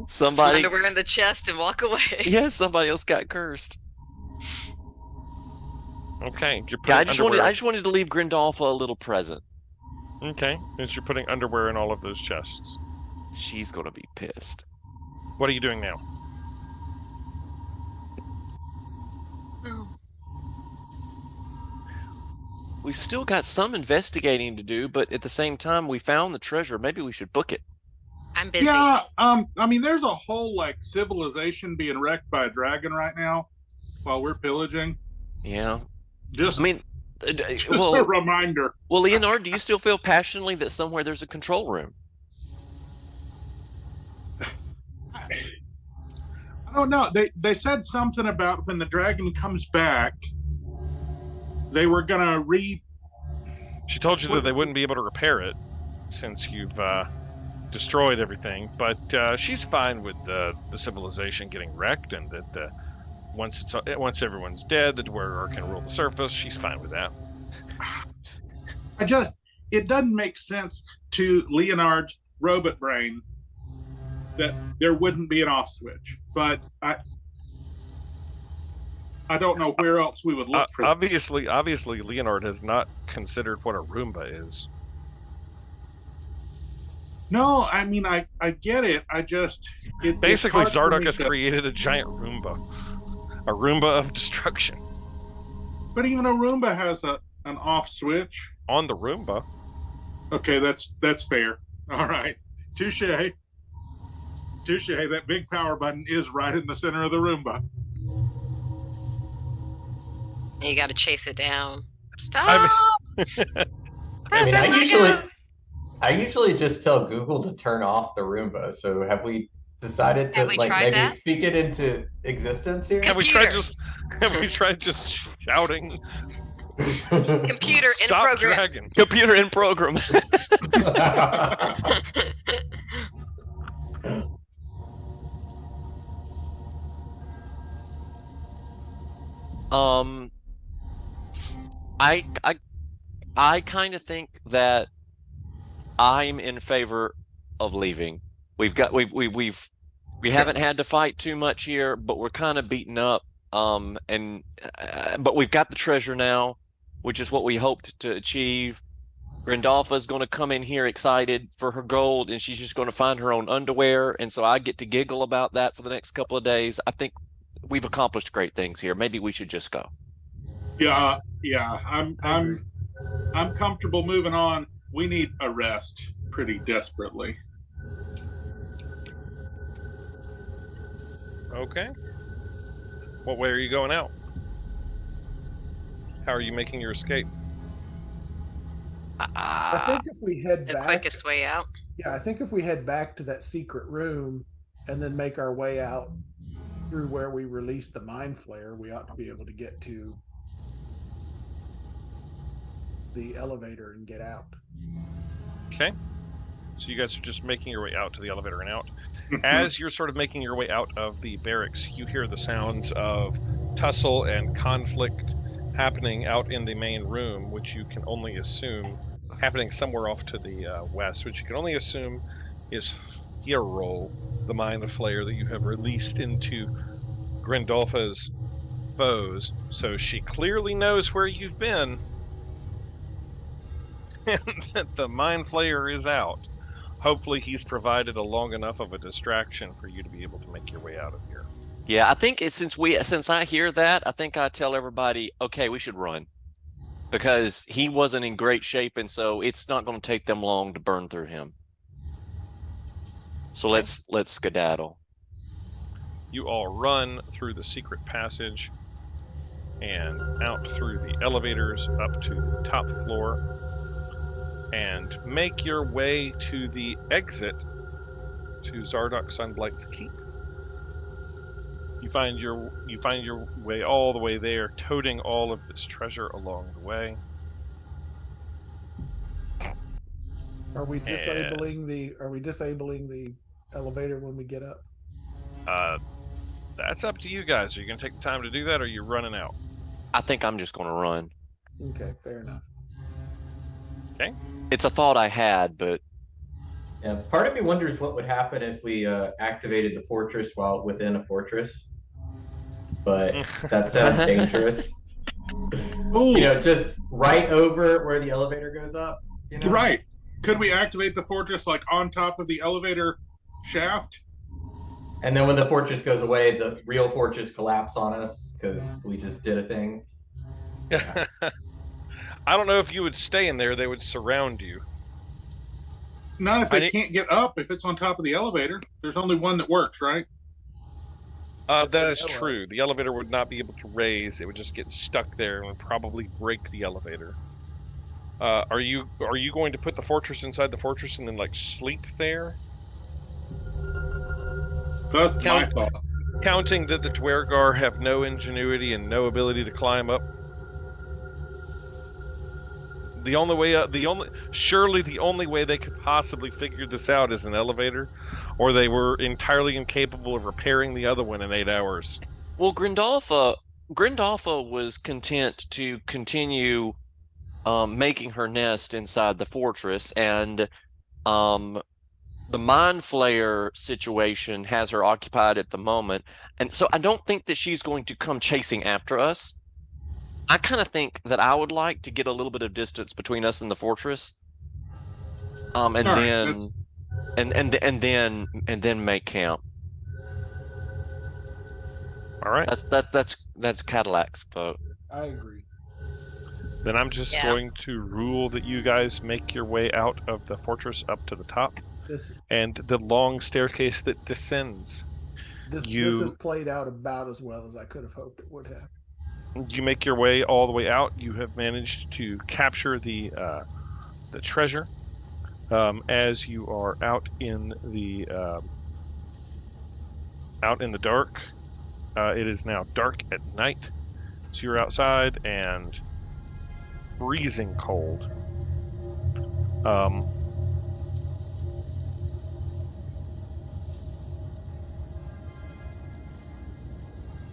somebody. Some underwear in the chest and walk away. Yeah, somebody else got cursed. Okay, you're putting Yeah, underwear. I just wanted to leave Grandolpha a little present. Okay, since you're putting underwear in all of those chests. She's gonna be pissed. What are you doing now? Oh. we still got some investigating to do, but at the same time, we found the treasure. Maybe we should book it. I'm busy. Yeah, I mean, there's a whole like civilization being wrecked by a dragon right now while we're pillaging. Yeah. Just, I mean, just well, a reminder. well, Leonard, do you still feel passionately that somewhere there's a control room? I don't know. They said something about when the dragon comes back, they were gonna She told you that they wouldn't be able to repair it since you've destroyed everything, but she's fine with the civilization getting wrecked, and that once everyone's dead, the Dweller can rule the surface. She's fine with that. It doesn't make sense to Leonard's robot brain that there wouldn't be an off switch, but I don't know where else we would look for that. Obviously, Leonard has not considered what a Roomba is. No, I mean, I get it. Basically, Zardoc has created a giant Roomba. A Roomba of destruction. But even a Roomba has an off switch. On the Roomba. Okay, that's fair. All right. Touche. That big power button is right in the center of the Roomba. You got to chase it down. Stop! I usually just tell Google to turn off the Roomba. So have we decided to maybe speak it into existence here? Have we tried just shouting? Computer in Stop program. Dragon. Computer in program. I kind of think that I'm in favor of leaving. We haven't had to fight too much here, but we're kind of beaten up. But we've got the treasure now, which is what we hoped to achieve. Grandolpha's going to come in here excited for her gold, and she's just going to find her own underwear, and so I get to giggle about that for the next couple of days. I think we've accomplished great things here. Maybe we should just go. Yeah. I'm comfortable moving on. We need a rest pretty desperately. Okay. What way are you going out? How are you making your escape? I think if we head The back, quickest way out. yeah, I think if we head back to that secret room and then make our way out through where we released the mind flare, we ought to be able to get to the elevator and get out. Okay. So you guys are just making your way out to the elevator and out. As you're sort of making your way out of the barracks, you hear the sounds of tussle and conflict happening out in the main room, which you can only assume happening somewhere off to the west, which you can only assume is Hierol, the mind flayer that you have released into Grandolpha's foes. So she clearly knows where you've been, and that the mind flayer is out. Hopefully he's provided a long enough of a distraction for you to be able to make your way out of here. Yeah, I think since I hear that, I think I tell everybody, okay, we should run, because he wasn't in great shape, and so it's not going to take them long to burn through him. So let's skedaddle. You all run through the secret passage and out through the elevators up to the top floor, and make your way to the exit to Zardoc Sunblight's Keep. You find your way all the way there, toting all of this treasure along the way. Are we disabling the elevator when we get up? That's up to you guys. Are you going to take the time to do that, or are you running out? I think I'm just going to run. Okay, fair enough. Okay. It's a thought I had, but Yeah, part of me wonders what would happen if we activated the fortress while within a fortress. But that sounds dangerous. Ooh, Just right over where the elevator goes up. right. Could we activate the fortress like on top of the elevator shaft? And then when the fortress goes away, the real fortress collapse on us because we just did a thing. I don't know if you would stay in there. They would surround you. Not if they can't get up. If it's on top of the elevator, there's only one that works, right? That is true. The elevator would not be able to raise. It would just get stuck there and would probably break the elevator. Are you going to put the fortress inside the fortress and then like sleep there? That's my thought. Counting that the Dwergar have no ingenuity and no ability to climb up. The only way surely the only way they could possibly figure this out is an elevator, or they were entirely incapable of repairing the other one in 8 hours. Well, Grindalfa was content to continue making her nest inside the fortress, and the Mind Flayer situation has her occupied at the moment, and so I don't think that she's going to come chasing after us. I kind of think that I would like to get a little bit of distance between us and the fortress, and then make camp. All right. That's Cadillac's vote. I agree. Then I'm just going to rule that you guys make your way out of the fortress up to the top, and the long staircase that descends. This has played out about as well as I could have hoped it would have. You make your way all the way out. You have managed to capture the treasure. As you are out in the dark, it is now dark at night. So you're outside and freezing cold.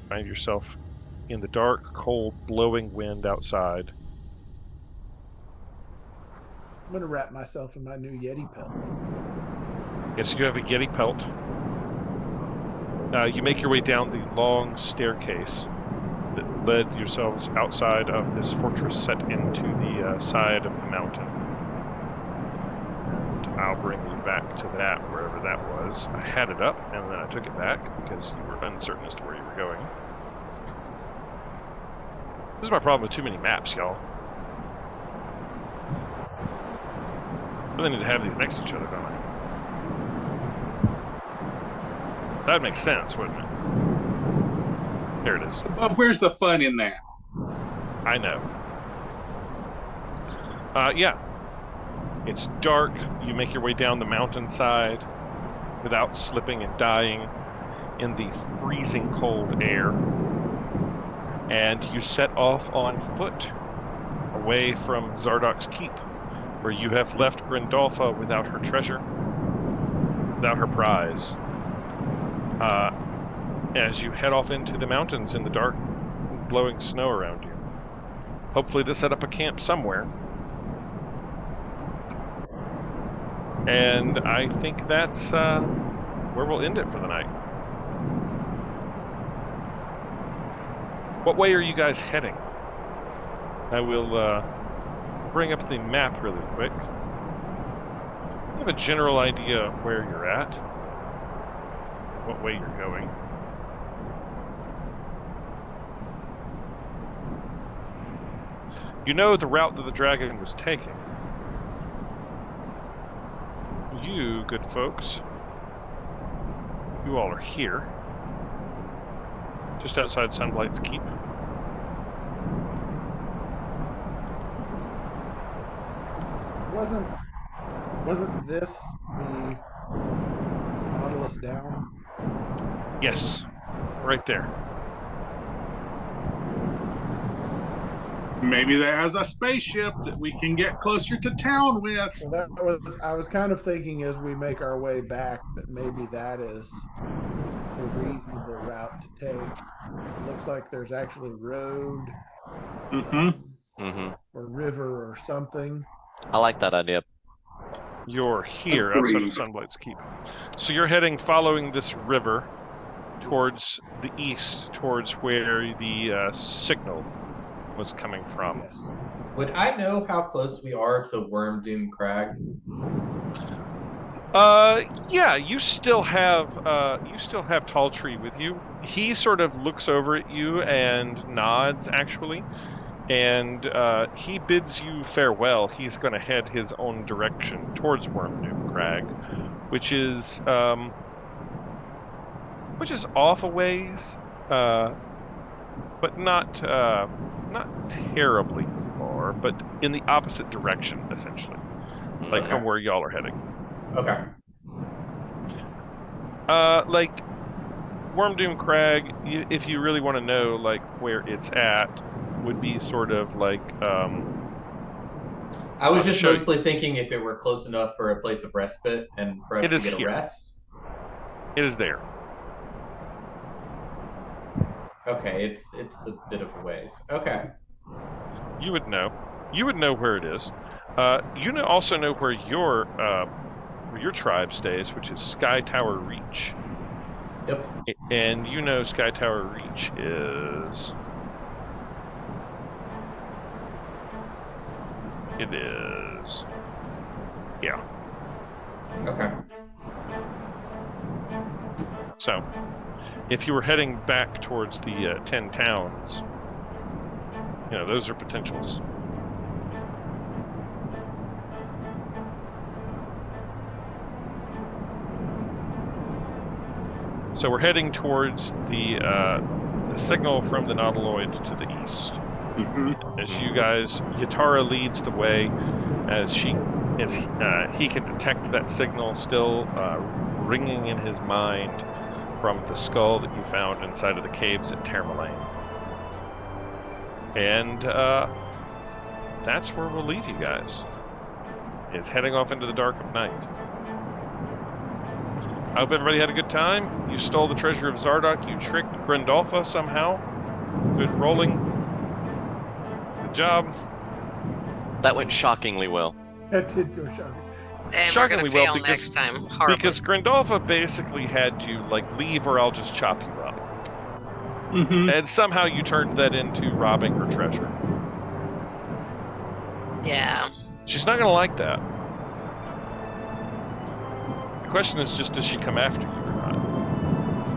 Find yourself in the dark, cold, blowing wind outside. I'm going to wrap myself in my new Yeti pelt. Yes, you have a Yeti pelt. You make your way down the long staircase that led yourselves outside of this fortress set into the side of the mountain. And I'll bring you back to that, wherever that was. I had it up, and then I took it back because you were uncertain as to where you were going. This is my problem with too many maps, y'all. I really need to have these next to each other, don't I? That makes sense, wouldn't it? There it is. Well, where's the fun in that? I know. Yeah. It's dark. You make your way down the mountainside without slipping and dying in the freezing cold air. And you set off on foot away from Zardok's keep, where you have left Grindalfa without her treasure, without her prize. As you head off into the mountains in the dark, blowing snow around you. Hopefully to set up a camp somewhere. And I think that's where we'll end it for the night. What way are you guys heading? I will bring up the map really quick. You have a general idea of where you're at, what way you're going. You know the route that the dragon was taking. You, good folks, you all are here, just outside Sunblight's keep. Wasn't this the Nautilus down? Yes, right there. Maybe that has a spaceship that we can get closer to town with. So I was kind of thinking as we make our way back that maybe that is a reasonable route to take. It looks like there's actually road or river or something. I like that idea. You're here outside of Sunblight's keep. So you're heading following this river towards the east, towards where the signal was coming from. Yes. Would I know how close we are to Wormdoom Crag? Yeah, you still have Tall Tree with you. He sort of looks over at you and nods, actually. And he bids you farewell. He's going to head his own direction towards Wormdoom Crag, which is off a ways, but not terribly far, but in the opposite direction, essentially, like from where y'all are heading. Okay. Like Wormdoom Crag, if you really want to know like where it's at, would be sort of like I was just mostly thinking if it were close enough for a place of respite and for us to get a rest. It is there. Okay, it's a bit of a ways. Okay. You would know. You would know where it is. You also know where your tribe stays, which is Sky Tower Reach. Yep. And you know Sky Tower Reach is... It is... Yeah. Okay. So, if you were heading back towards the 10 towns, you know, those are potentials. So we're heading towards the signal from the Nautiloid to the east. Mm-hmm. As you guys, Yatara leads the way as he can detect that signal still ringing in his mind from the skull that you found inside of the caves at Termalaine. And that's where we'll leave you guys, is heading off into the dark of night. I hope everybody had a good time. You stole the treasure of Zardoc. You tricked Grandolpha somehow. Good rolling. Good job. That went shockingly well. That did go shocking. And Shockingly we're gonna well, fail because- next time. Horribly. Because Grandolpha basically had to like leave or I'll just chop you up. Mm-hmm. And somehow you turned that into robbing her treasure. Yeah. She's not going to like that. The question is just, does she come after you or not?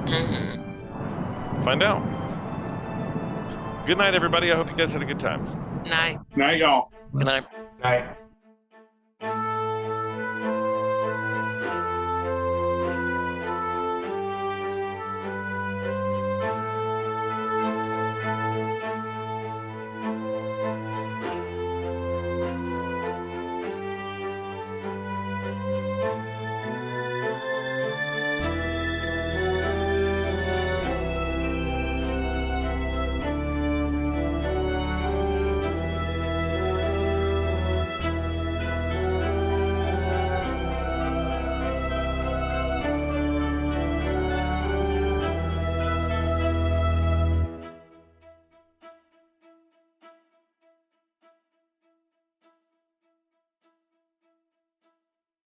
Mm-hmm. Find out. Good night, everybody. I hope you guys had a good time. Night. Night, y'all. And I Night.